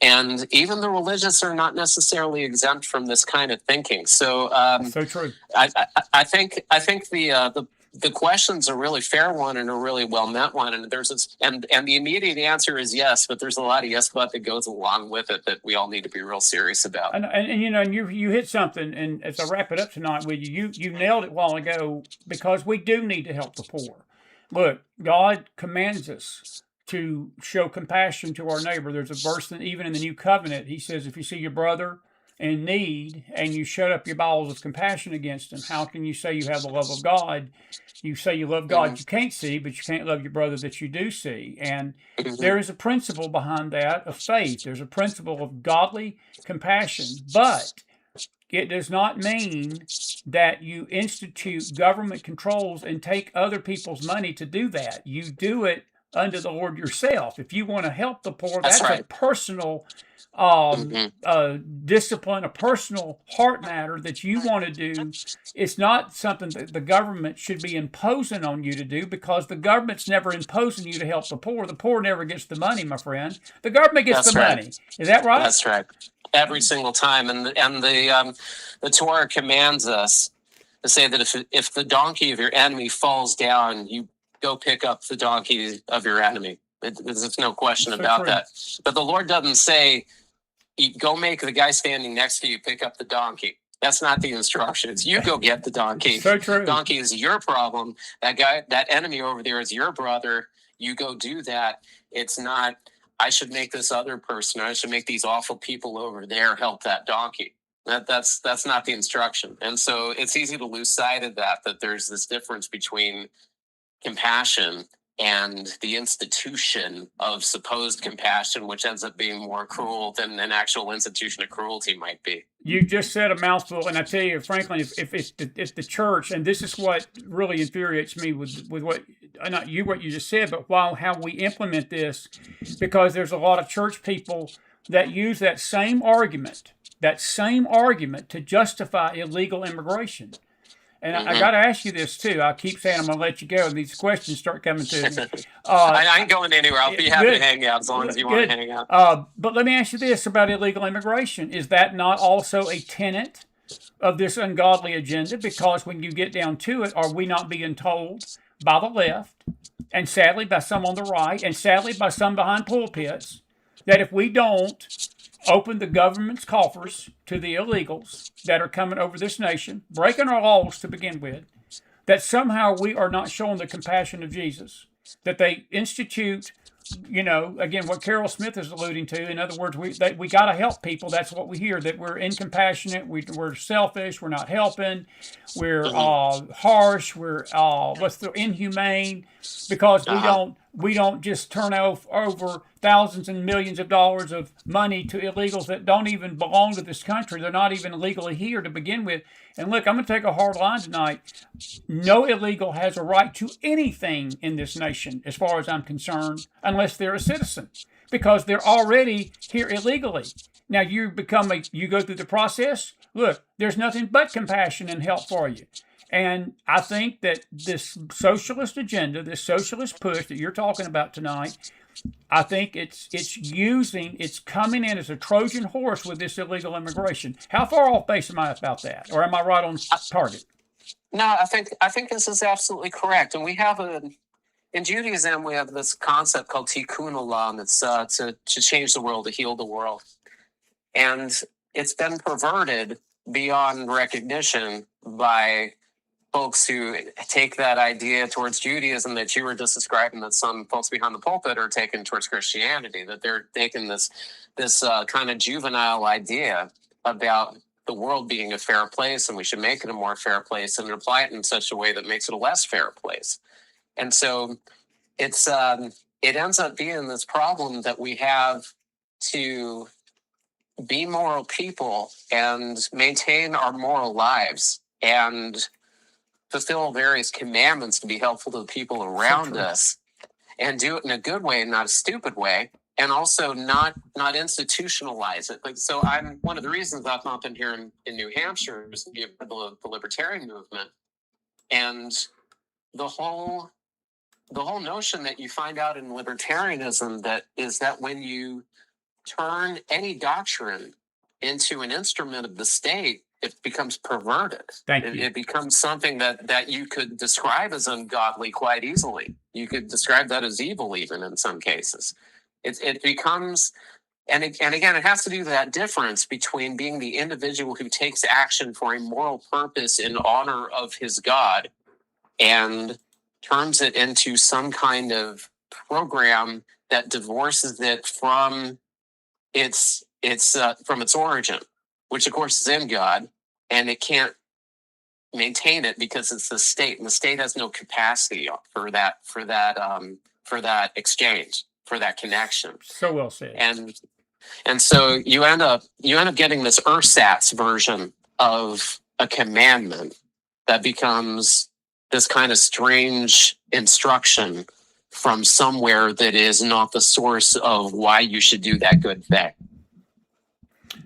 And even the religious are not necessarily exempt from this kind of thinking. So, so true. I think the question's a really fair one and a really well meant one. And and the immediate answer is yes, but there's a lot of yes but that goes along with it that we all need to be real serious about. And you hit something. And as I wrap it up tonight with you nailed it a while ago, because we do need to help the poor. Look, God commands us to show compassion to our neighbor. There's a verse that even in the New Covenant, he says, if you see your brother in need and you shut up your bowels of compassion against him, how can you say you have the love of God? You say you love God you can't see, but you can't love your brother that you do see. And there is a principle behind that of faith. There's a principle of godly compassion, but it does not mean that you institute government controls and take other people's money to do that. You do it unto the Lord yourself. If you want to help the poor, that's right. A personal discipline, a personal heart matter that you want to do. It's not something that the government should be imposing on you to do, because the government's never imposing you to help the poor. The poor never gets the money, my friend. The government gets the money. Is that right? That's right. Every single time. And the Torah commands us to say that if the donkey of your enemy falls down, you go pick up the donkey of your enemy. There's no question about that. But the Lord doesn't say, go make the guy standing next to you pick up the donkey. That's not the instructions. You go get the donkey. So true. Donkey is your problem. That guy, that enemy over there is your brother. You go do that. It's not, I should make this other person, I should make these awful people over there help that donkey. That's not the instruction. And so it's easy to lose sight of that there's this difference between compassion and the institution of supposed compassion, which ends up being more cruel than an actual institution of cruelty might be. You just said a mouthful, and I tell you, Franklin, if the church, and this is what really infuriates me with what you just said, but how we implement this, because there's a lot of church people that use that same argument to justify illegal immigration. And I got to ask you this, too. I keep saying I'm going to let you go, and these questions start coming to me. I ain't going anywhere. I'll be happy to hang out as long as you want to hang out. But let me ask you this about illegal immigration. Is that not also a tenet of this ungodly agenda? Because when you get down to it, are we not being told by the left, and sadly by some on the right, and sadly by some behind pulpits, that if we don't open the government's coffers to the illegals that are coming over this nation, breaking our laws to begin with, that somehow we are not showing the compassion of Jesus, that they institute again, what Carol Smith is alluding to. In other words, we got to help people. That's what we hear. That we're incompassionate. We're selfish. We're not helping. We're Mhm. harsh. We're what's the inhumane, because Uh-huh. we don't just turn over thousands and millions of dollars of money to illegals that don't even belong to this country. They're not even legally here to begin with. And look, I'm going to take a hard line tonight. No illegal has a right to anything in this nation, as far as I'm concerned, unless they're a citizen, because they're already here illegally. Now you go through the process. Look, there's nothing but compassion and help for you. And I think that this socialist agenda, this socialist push that you're talking about tonight, I think it's coming in as a Trojan horse with this illegal immigration. How far off base am I about that, or am I right on target? No, I think this is absolutely correct, and we have in Judaism we have this concept called tikkun olam. It's to change the world, to heal the world, and it's been perverted beyond recognition by folks who take that idea towards Judaism that you were just describing, that some folks behind the pulpit are taking towards Christianity, that they're taking this kind of juvenile idea about the world being a fair place and we should make it a more fair place and apply it in such a way that makes it a less fair place. And so it's it ends up being this problem that we have to be moral people and maintain our moral lives and fulfill various commandments to be helpful to the people around us, and do it in a good way, not a stupid way, and also not institutionalize it. Like, so I'm one of the reasons I've not been here in New Hampshire is the libertarian movement, and the whole notion that you find out in libertarianism that is that when you turn any doctrine into an instrument of the state, it becomes perverted. Thank It, you. it becomes something that you could describe as ungodly quite easily. You could describe that as evil, even in some cases. It becomes, and again, it has to do that difference between being the individual who takes action for a moral purpose in honor of his God and turns it into some kind of program that divorces it from from its origin, which of course is in God, and it can't maintain it because it's the state, and the state has no capacity for that exchange, for that connection. So well said. And so you end up getting this ersatz version of a commandment that becomes this kind of strange instruction from somewhere that is not the source of why you should do that good thing.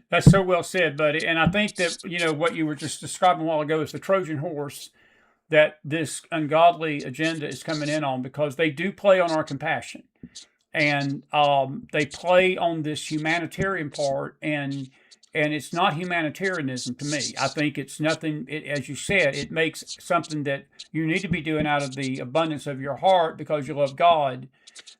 That's so well said, buddy. And I think that, what you were just describing a while ago is the Trojan horse that this ungodly agenda is coming in on, because they do play on our compassion, and they play on this humanitarian part, and it's not humanitarianism to me. I think it's nothing. As you said, it makes something that you need to be doing out of the abundance of your heart because you love God,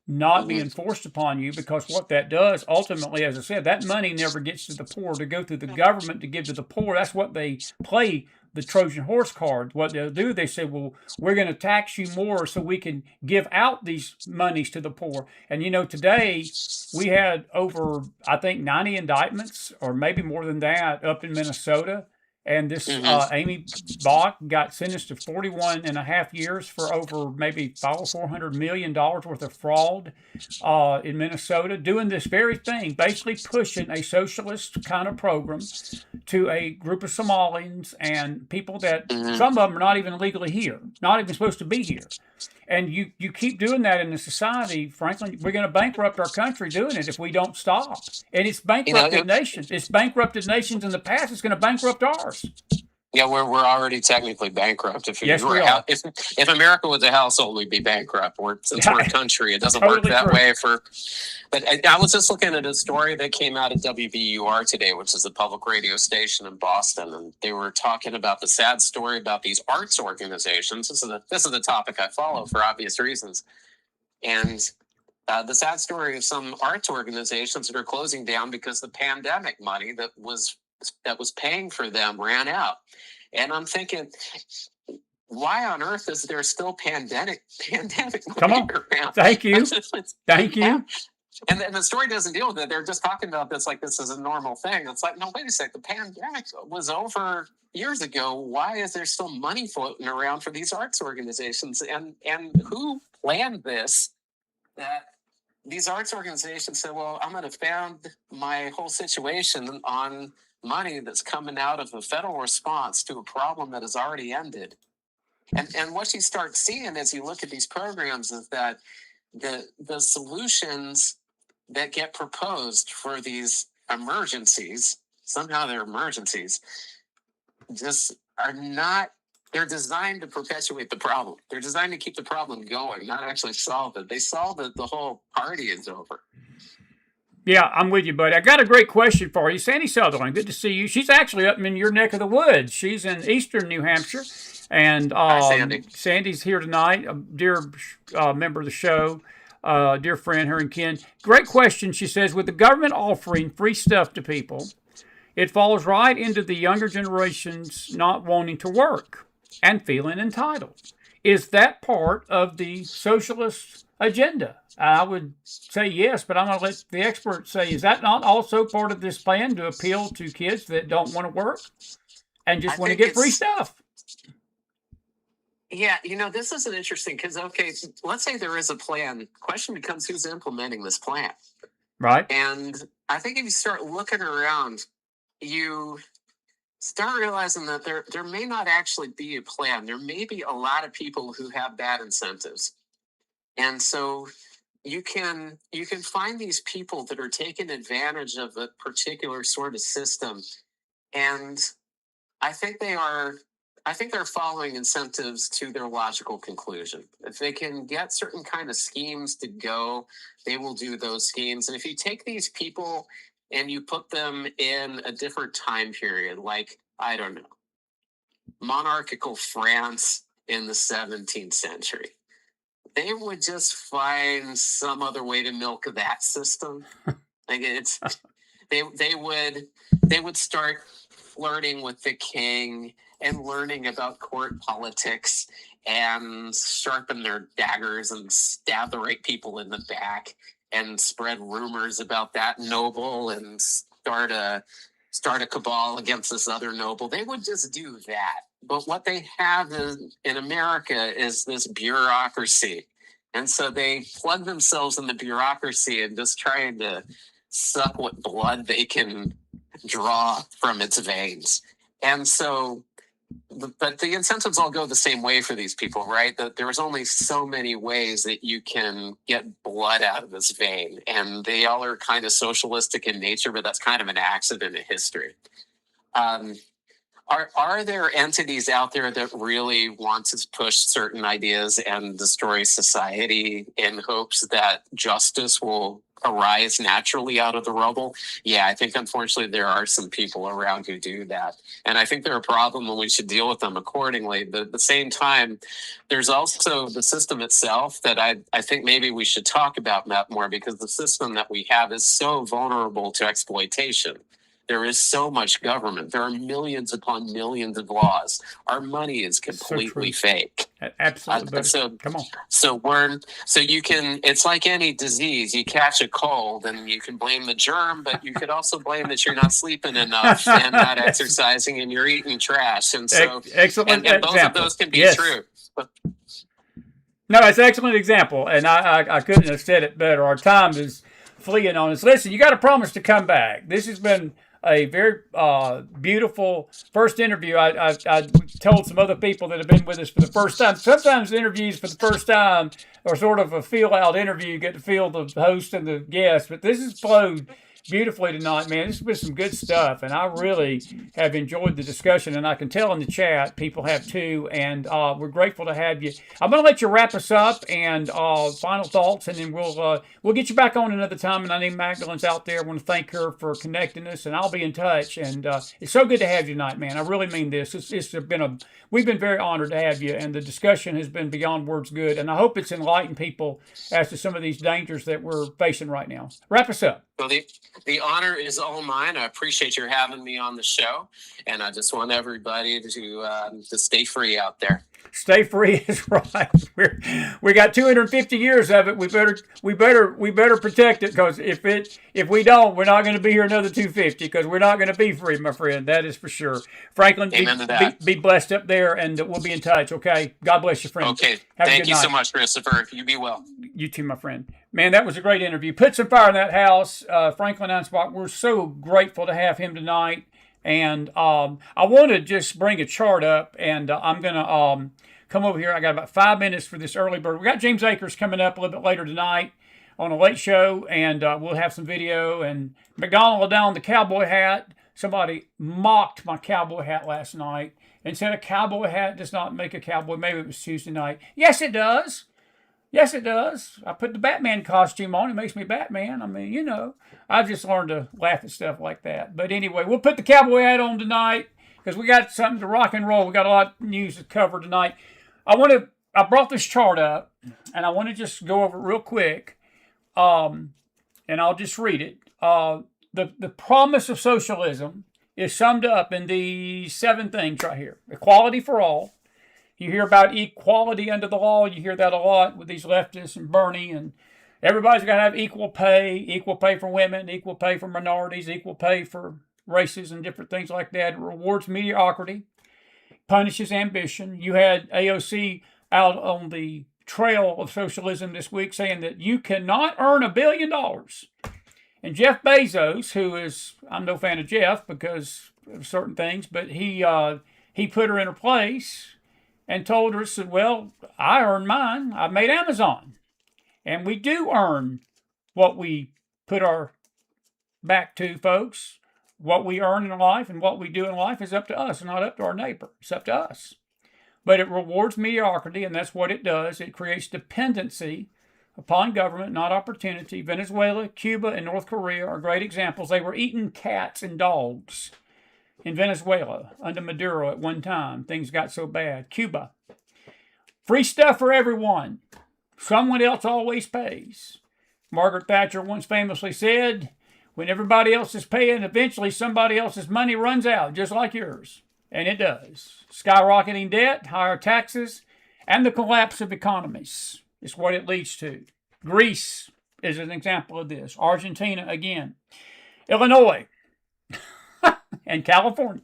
not being forced upon you, because what that does ultimately, as I said, that money never gets to the poor to go through the government to give to the poor. That's what they play, the Trojan horse card. What they'll do, they say, well, we're going to tax you more so we can give out these monies to the poor. And today we had over, I think, 90 indictments, or maybe more than that, up in Minnesota. And this Amy Bach got sentenced to 41 and a half years for over maybe $400 million worth of fraud in Minnesota, doing this very thing, basically pushing a socialist kind of program to a group of Somalians and people that some of them are not even legally here, not even supposed to be here. And you keep doing that in the society, frankly, we're going to bankrupt our country doing it if we don't stop. And it's bankrupted nations. It's bankrupted nations in the past. It's going to bankrupt ours. Yeah, we're already technically bankrupt. If if America was a household, we'd be bankrupt. Since we're a country, it doesn't work that way. But I was just looking at a story that came out at WVUR today, which is a public radio station in Boston, and they were talking about the sad story about these arts organizations. This is the topic I follow for obvious reasons, and the sad story of some arts organizations that are closing down because the pandemic money that was paying for them ran out. And I'm thinking, why on earth is there still pandemic Come on. around? Thank you. Thank you. Yeah. And the story doesn't deal with it. They're just talking about this like this is a normal thing. It's like, no, wait a sec. The pandemic was over years ago. Why is there still money floating around for these arts organizations? And who planned this? That these arts organizations said, well, I'm going to found my whole situation on money that's coming out of a federal response to a problem that has already ended. And what you start seeing as you look at these programs is that the solutions that get proposed for these emergencies, somehow they're emergencies, just are not, they're designed to perpetuate the problem. They're designed to keep the problem going, not actually solve it. They solve it, the whole party is over. Yeah, I'm with you, buddy. I got a great question for you. Sandy Sutherland, good to see you. She's actually up in your neck of the woods. She's in eastern New Hampshire. And Hi, Sandy. Sandy's here tonight, a dear member of the show, dear friend, her and Ken. Great question, she says. With the government offering free stuff to people, it falls right into the younger generations not wanting to work and feeling entitled. Is that part of the socialist agenda? I would say yes, but I'm going to let the experts say, is that not also part of this plan to appeal to kids that don't want to work and just want to get free stuff? Yeah, this is an interesting, because, okay, let's say there is a plan. The question becomes who's implementing this plan. Right. And I think if you start looking around, you start realizing that there may not actually be a plan. There may be a lot of people who have bad incentives. And so you can find these people that are taking advantage of a particular sort of system. And I think they're following incentives to their logical conclusion. If they can get certain kind of schemes to go, they will do those schemes. And if you take these people and you put them in a different time period, like, I don't know, monarchical France in the 17th century, they would just find some other way to milk that system. Like they would start flirting with the king and learning about court politics and sharpen their daggers and stab the right people in the back and spread rumors about that noble and start a cabal against this other noble. They would just do that. But what they have in America is this bureaucracy. And so they plug themselves in the bureaucracy and just trying to suck what blood they can draw from its veins. And so, but the incentives all go the same way for these people, right? That there's only so many ways that you can get blood out of this vein. And they all are kind of socialistic in nature, but that's kind of an accident in history. Are there entities out there that really want to push certain ideas and destroy society in hopes that justice will arise naturally out of the rubble? Yeah, I think unfortunately there are some people around who do that. And I think they're a problem and we should deal with them accordingly. But at the same time, there's also the system itself that I think maybe we should talk about that more, because the system that we have is so vulnerable to exploitation. There is so much government. There are millions upon millions of laws. Our money is completely fake. Absolutely. So come on. So you can. It's like any disease. You catch a cold, and you can blame the germ, but you could also blame that you're not sleeping enough and not exercising, and you're eating trash. And so, excellent. And both of those can be true. But, no, it's an excellent example, and I couldn't have said it better. Our time is fleeing on us. Listen, you got to promise to come back. This has been a very beautiful first interview. I told some other people that have been with us for the first time. Sometimes interviews for the first time are sort of a feel-out interview. You get to feel the host and the guest. But this has flowed beautifully tonight, man. This has been some good stuff, and I really have enjoyed the discussion, and I can tell in the chat people have too, and we're grateful to have you. I'm going to let you wrap us up and final thoughts, and then we'll get you back on another time, and I know Magdalene's out there. I want to thank her for connecting us, and I'll be in touch, and it's so good to have you tonight, man. I really mean this. We've been very honored to have you, and the discussion has been beyond words good, and I hope it's enlightened people as to some of these dangers that we're facing right now. Wrap us up. Well, The honor is all mine. I appreciate your having me on the show, and I just want everybody to stay free out there. Stay free is right. We got 250 years of it. We better protect it, because if we don't, we're not going to be here another 250, because we're not going to be free, my friend. That is for sure. Franklin, Amen to that. be blessed up there, and we'll be in touch. Okay. God bless you, friend. Okay. Have Thank you night. so much, Christopher. You be well. You too, my friend. Man, that was a great interview. Put some fire in that house. Franklin Einspruch, we're so grateful to have him tonight. And I want to just bring a chart up, and I'm going to come over here. I got about 5 minutes for this early bird. We got James Akers coming up a little bit later tonight on a late show, and we'll have some video. And McDonald down the cowboy hat. Somebody mocked my cowboy hat last night and said a cowboy hat does not make a cowboy. Maybe it was Tuesday night. Yes, it does. Yes, it does. I put the Batman costume on. It makes me Batman. I mean, you know, I've just learned to laugh at stuff like that. But anyway, we'll put the cowboy hat on tonight, because we got something to rock and roll. We got a lot of news to cover tonight. I brought this chart up, and I want to just go over it real quick, and I'll just read it. The promise of socialism is summed up in these 7 things right here. Equality for all. You hear about equality under the law. You hear that a lot with these leftists and Bernie, and everybody's got to have equal pay for women, equal pay for minorities, equal pay for races and different things like that. It rewards mediocrity, punishes ambition. You had AOC out on the trail of socialism this week saying that you cannot earn $1 billion. And Jeff Bezos, who is, I'm no fan of Jeff because of certain things, but he put her in her place and told her, said, well, I earned mine. I made Amazon. And we do earn what we put our back to, folks. What we earn in life and what we do in life is up to us, not up to our neighbor. It's up to us. But it rewards mediocrity, and that's what it does. It creates dependency upon government, not opportunity. Venezuela, Cuba, and North Korea are great examples. They were eating cats and dogs in Venezuela under Maduro at one time. Things got so bad. Cuba. Free stuff for everyone. Someone else always pays. Margaret Thatcher once famously said, when everybody else is paying, eventually somebody else's money runs out, just like yours. And it does. Skyrocketing debt, higher taxes, and the collapse of economies is what it leads to. Greece is an example of this. Argentina again. Illinois and California.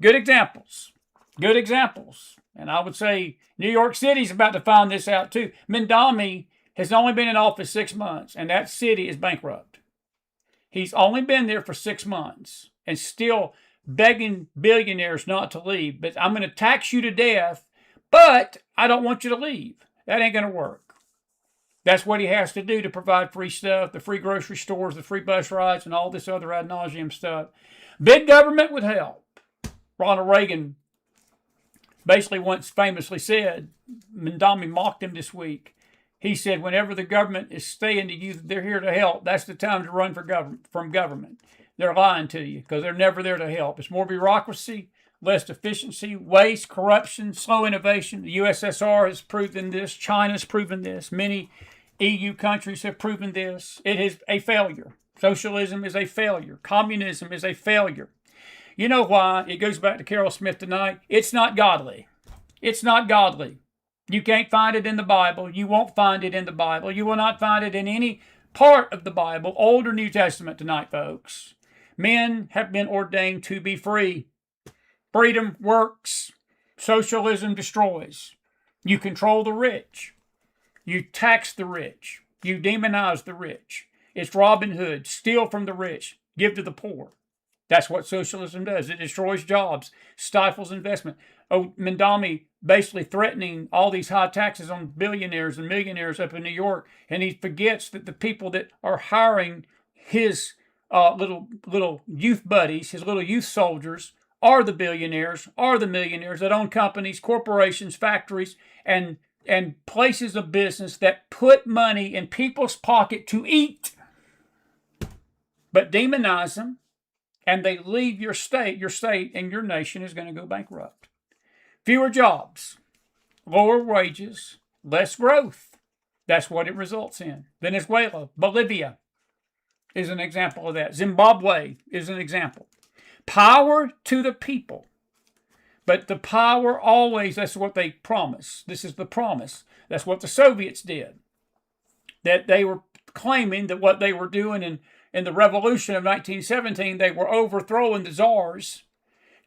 Good examples. Good examples. And I would say New York City's about to find this out too. Mendami has only been in office 6 months, and that city is bankrupt. He's only been there for 6 months and still begging billionaires not to leave. But I'm going to tax you to death, but I don't want you to leave. That ain't going to work. That's what he has to do to provide free stuff, the free grocery stores, the free bus rides, and all this other ad nauseum stuff. Big government would help. Ronald Reagan basically once famously said, Mendami mocked him this week. He said, whenever the government is saying to you that they're here to help, that's the time to run from government. They're lying to you because they're never there to help. It's more bureaucracy, less efficiency, waste, corruption, slow innovation. The USSR has proven this. China's proven this. Many EU countries have proven this. It is a failure. Socialism is a failure. Communism is a failure. You know why? It goes back to Carol Smith tonight. It's not godly. It's not godly. You can't find it in the Bible. You won't find it in the Bible. You will not find it in any part of the Bible, Old or New Testament tonight, folks. Men have been ordained to be free. Freedom works. Socialism destroys. You control the rich. You tax the rich. You demonize the rich. It's Robin Hood. Steal from the rich. Give to the poor. That's what socialism does. It destroys jobs, stifles investment. Oh, Mendami basically threatening all these high taxes on billionaires and millionaires up in New York, and he forgets that the people that are hiring his little youth buddies, his little youth soldiers, are the billionaires, are the millionaires that own companies, corporations, factories, and places of business that put money in people's pocket to eat, but demonize them. And they leave your state, and your nation is going to go bankrupt. Fewer jobs, lower wages, less growth. That's what it results in. Venezuela, Bolivia, is an example of that. Zimbabwe is an example. Power to the people. But the power always, that's what they promise. This is the promise. That's what the Soviets did. That they were claiming that what they were doing in the revolution of 1917, they were overthrowing the czars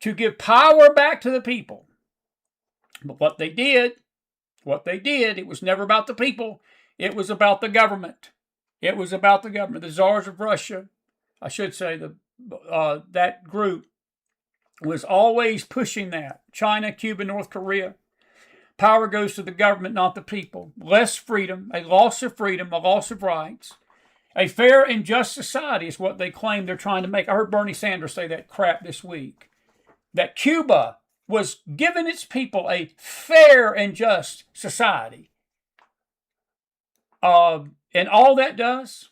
to give power back to the people. But what they did, it was never about the people. It was about the government. It was about the government. The czars of Russia, I should say, that group was always pushing that. China, Cuba, North Korea. Power goes to the government, not the people. Less freedom, a loss of freedom, a loss of rights. A fair and just society is what they claim they're trying to make. I heard Bernie Sanders say that crap this week. That Cuba was giving its people a fair and just society. And all that does,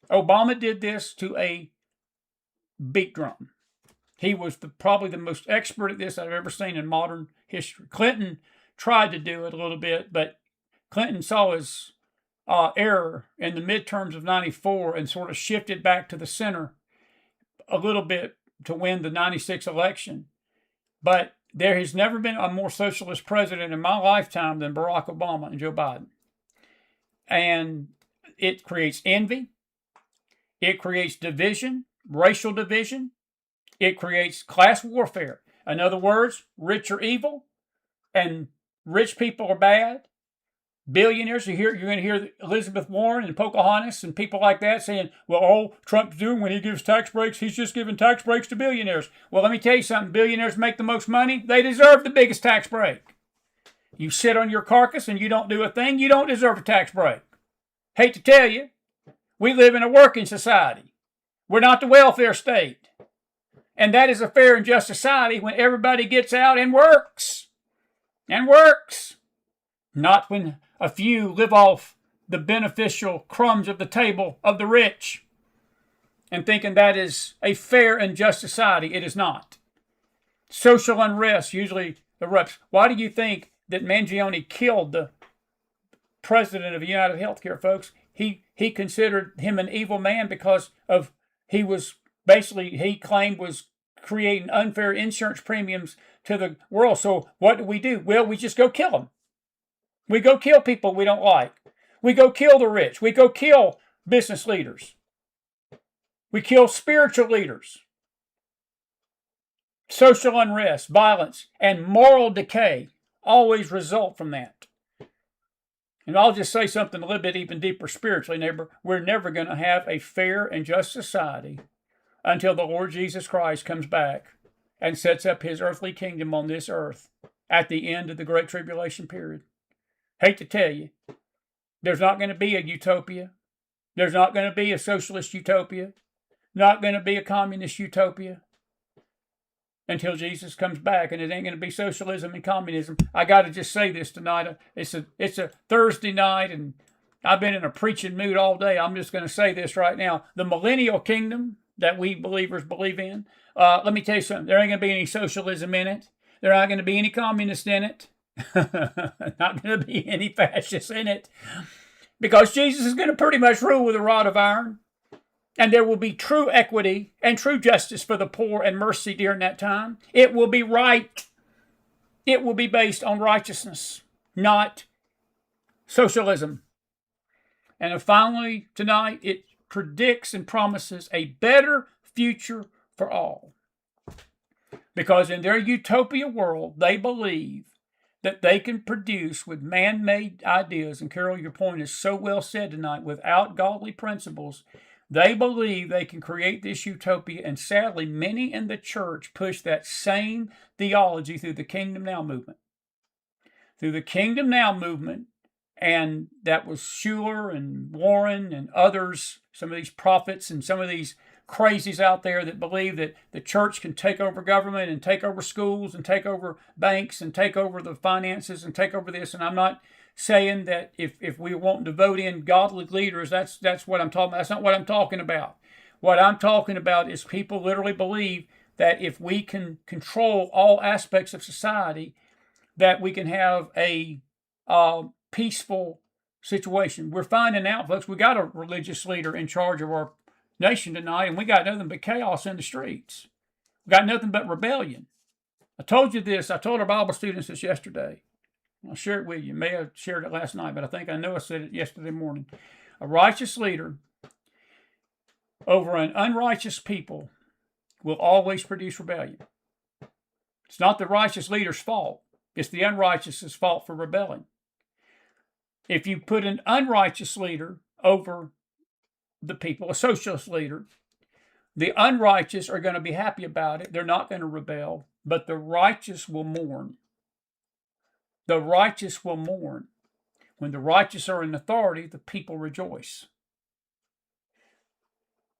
Obama did this to a beat drum. He was probably the most expert at this I've ever seen in modern history. Clinton tried to do it a little bit, but Clinton saw his error in the midterms of 94 and sort of shifted back to the center a little bit to win the 96 election. But there has never been a more socialist president in my lifetime than Barack Obama and Joe Biden. And it creates envy. It creates division, racial division. It creates class warfare. In other words, rich are evil and rich people are bad. Billionaires, you're going to hear Elizabeth Warren and Pocahontas and people like that saying, well, all Trump's doing when he gives tax breaks, he's just giving tax breaks to billionaires. Well, let me tell you something. Billionaires make the most money. They deserve the biggest tax break. You sit on your carcass and you don't do a thing, you don't deserve a tax break. Hate to tell you, we live in a working society. We're not the welfare state. And that is a fair and just society when everybody gets out and works. And works. Not when a few live off the beneficial crumbs of the table of the rich and thinking that is a fair and just society. It is not. Social unrest usually erupts. Why do you think that Mangione killed the president of United Healthcare, folks? He considered him an evil man because of he claimed was creating unfair insurance premiums to the world. So what do? Well, we just go kill them. We go kill people we don't like. We go kill the rich. We go kill business leaders. We kill spiritual leaders. Social unrest, violence, and moral decay always result from that. And I'll just say something a little bit even deeper spiritually, neighbor. We're never going to have a fair and just society until the Lord Jesus Christ comes back and sets up his earthly kingdom on this earth at the end of the Great Tribulation period. Hate to tell you, there's not going to be a utopia. There's not going to be a socialist utopia. Not going to be a communist utopia until Jesus comes back, and it ain't going to be socialism and communism. I got to just say this tonight. It's a Thursday night, and I've been in a preaching mood all day. I'm just going to say this right now. The millennial kingdom that we believers believe in, let me tell you something. There ain't going to be any socialism in it. There aren't going to be any communists in it. Not going to be any fascists in it. Because Jesus is going to pretty much rule with a rod of iron. And there will be true equity and true justice for the poor and mercy during that time. It will be right. It will be based on righteousness, not socialism. And finally, tonight, it predicts and promises a better future for all. Because in their utopia world, they believe that they can produce with man-made ideas, and Carol, your point is so well said tonight, without godly principles. They believe they can create this utopia, and sadly, many in the church push that same theology through the Kingdom Now movement. Through the Kingdom Now movement, and that was Schuller and Warren and others, some of these prophets and some of these crazies out there that believe that the church can take over government and take over schools and take over banks and take over the finances and take over this. And I'm not saying that if we want to vote in godly leaders, that's what I'm talking about. That's not what I'm talking about. What I'm talking about is people literally believe that if we can control all aspects of society, that we can have a peaceful situation. We're finding out, folks, we got a religious leader in charge of our nation tonight, and we got nothing but chaos in the streets. We got nothing but rebellion. I told you this. I told our Bible students this yesterday. I'll share it with you. May have shared it last night, but I know I said it yesterday morning. A righteous leader over an unrighteous people will always produce rebellion. It's not the righteous leader's fault. It's the unrighteous' fault for rebelling. If you put an unrighteous leader over the people, a socialist leader, the unrighteous are going to be happy about it. They're not going to rebel, but the righteous will mourn. The righteous will mourn. When the righteous are in authority, the people rejoice.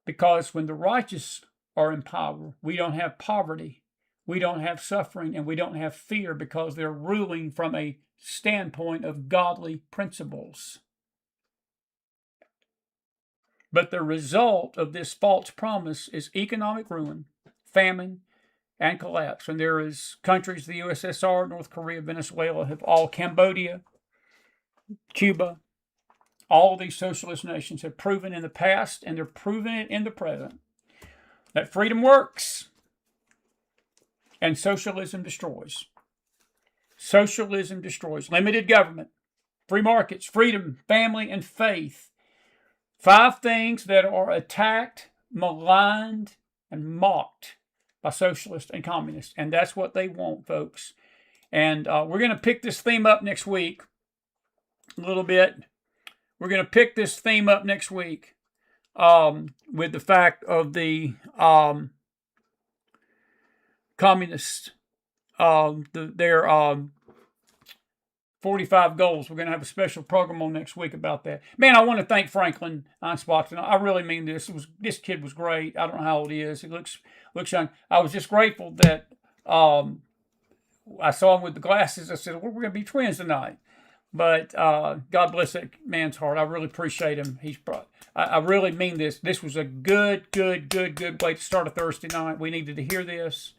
Because when the righteous are in power, we don't have poverty, we don't have suffering, and we don't have fear because they're ruling from a standpoint of godly principles. But the result of this false promise is economic ruin, famine, and collapse. And there is countries, the USSR, North Korea, Venezuela, Cambodia, Cuba, all of these socialist nations have proven in the past, and they're proving it in the present, that freedom works and socialism destroys. Socialism destroys. Limited government, free markets, freedom, family, and faith. 5 things that are attacked, maligned, and mocked by socialists and communists. And that's what they want, folks. And we're going to pick this theme up next week a little bit. We're going to pick this theme up next week with the fact of the communists, their 45 goals. We're going to have a special program on next week about that. Man, I want to thank Franklin Einspruch. I really mean this. This kid was great. I don't know how old he is. He looks young. I was just grateful that I saw him with the glasses. I said, well, we're going to be twins tonight. But God bless that man's heart. I really appreciate him. I really mean this. This was a good way to start a Thursday night. We needed to hear this.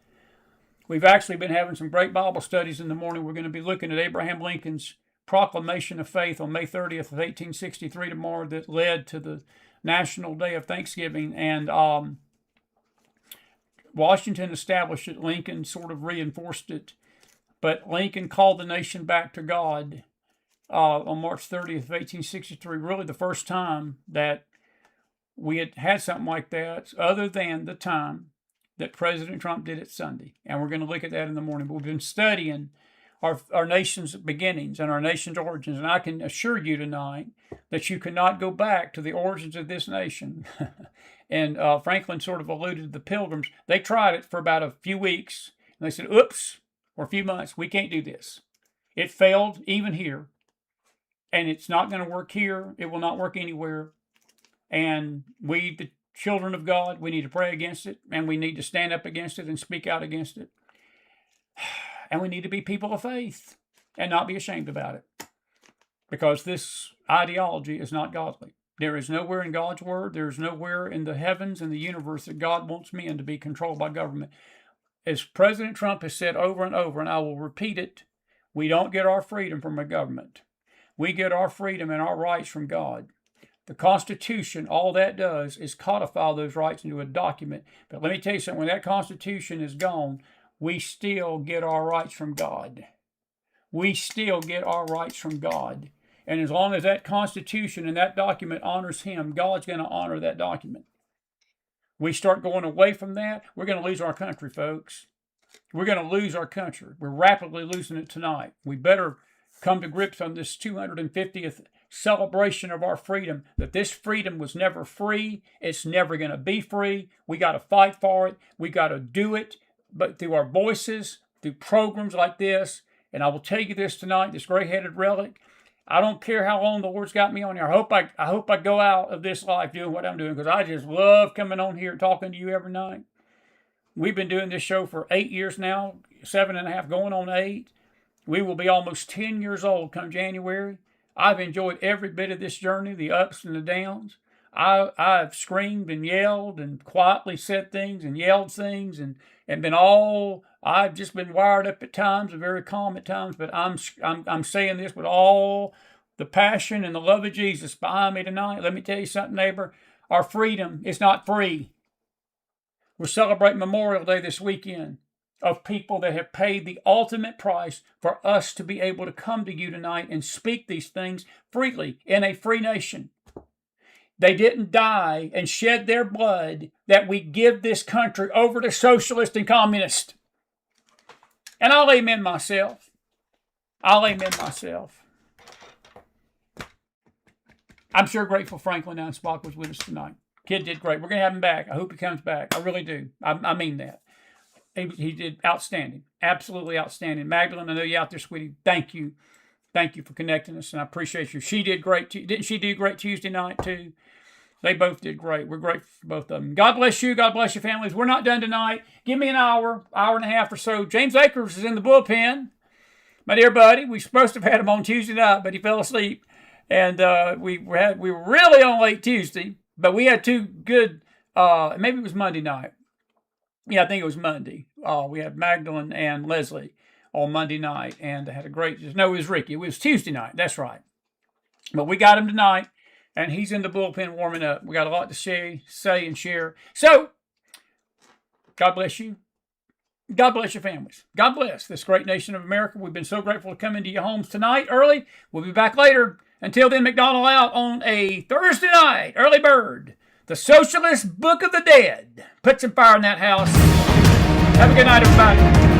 We've actually been having some great Bible studies in the morning. We're going to be looking at Abraham Lincoln's Proclamation of Faith on May 30th of 1863 tomorrow that led to the National Day of Thanksgiving. And Washington established it. Lincoln sort of reinforced it. But Lincoln called the nation back to God on March 30th of 1863. Really the first time that we had something like that other than the time that President Trump did it Sunday. And we're going to look at that in the morning. But we've been studying our nation's beginnings and our nation's origins. And I can assure you tonight that you cannot go back to the origins of this nation. And Franklin sort of alluded to the Pilgrims. They tried it for about a few weeks. And they said, oops, or a few months, we can't do this. It failed even here. And it's not going to work here. It will not work anywhere. And we, the children of God, we need to pray against it, and we need to stand up against it and speak out against it. And we need to be people of faith and not be ashamed about it, because this ideology is not godly. There is nowhere in God's word, there is nowhere in the heavens and the universe that God wants men to be controlled by government. As President Trump has said over and over, and I will repeat it, we don't get our freedom from a government. We get our freedom and our rights from God. The Constitution, all that does is codify those rights into a document. But let me tell you something, when that Constitution is gone, we still get our rights from God. We still get our rights from God. And as long as that Constitution and that document honors Him, God's going to honor that document. We start going away from that, we're going to lose our country, folks. We're going to lose our country. We're rapidly losing it tonight. We better come to grips on this 250th celebration of our freedom, that this freedom was never free. It's never going to be free. We got to fight for it. We got to do it, but through our voices, through programs like this. And I will tell you this tonight, this gray-headed relic, I don't care how long the Lord's got me on here. I hope I go out of this life doing what I'm doing, because I just love coming on here and talking to you every night. We've been doing this show for 8 years now, 7.5, going on 8. We will be almost 10 years old come January. I've enjoyed every bit of this journey, the ups and the downs. I've screamed and yelled and quietly said things and yelled things and I've just been wired up at times and very calm at times, but I'm saying this with all the passion and the love of Jesus behind me tonight. Let me tell you something, neighbor. our freedom is not free. We're celebrating Memorial Day this weekend of people that have paid the ultimate price for us to be able to come to you tonight and speak these things freely in a free nation. They didn't die and shed their blood that we give this country over to socialist and communist. And I'll amen myself. I'll amen myself. I'm sure grateful Franklin Einsbach was with us tonight. Kid did great. We're going to have him back. I hope he comes back. I really do. I mean that. He did outstanding. Absolutely outstanding. Magdalene, I know you're out there, sweetie. Thank you. Thank you for connecting us, and I appreciate you. She did great. Didn't she do great Tuesday night, too? They both did great. We're grateful for both of them. God bless you. God bless your families. We're not done tonight. Give me an hour and a half or so. James Akers is in the bullpen. My dear buddy, we were supposed to have had him on Tuesday night, but he fell asleep. And we were really on late Tuesday, but we had two good, maybe it was Monday night. Yeah, I think it was Monday. We had Magdalene and Leslie on Monday night, and they had a great, no, it was Ricky. It was Tuesday night. That's right. But we got him tonight, and he's in the bullpen warming up. We got a lot to say and share. So, God bless you. God bless your families. God bless this great nation of America. We've been so grateful to come into your homes tonight early. We'll be back later. Until then, McDonald out on a Thursday night, early bird. The Socialist Book of the Dead. Put some fire in that house. Have a good night, everybody.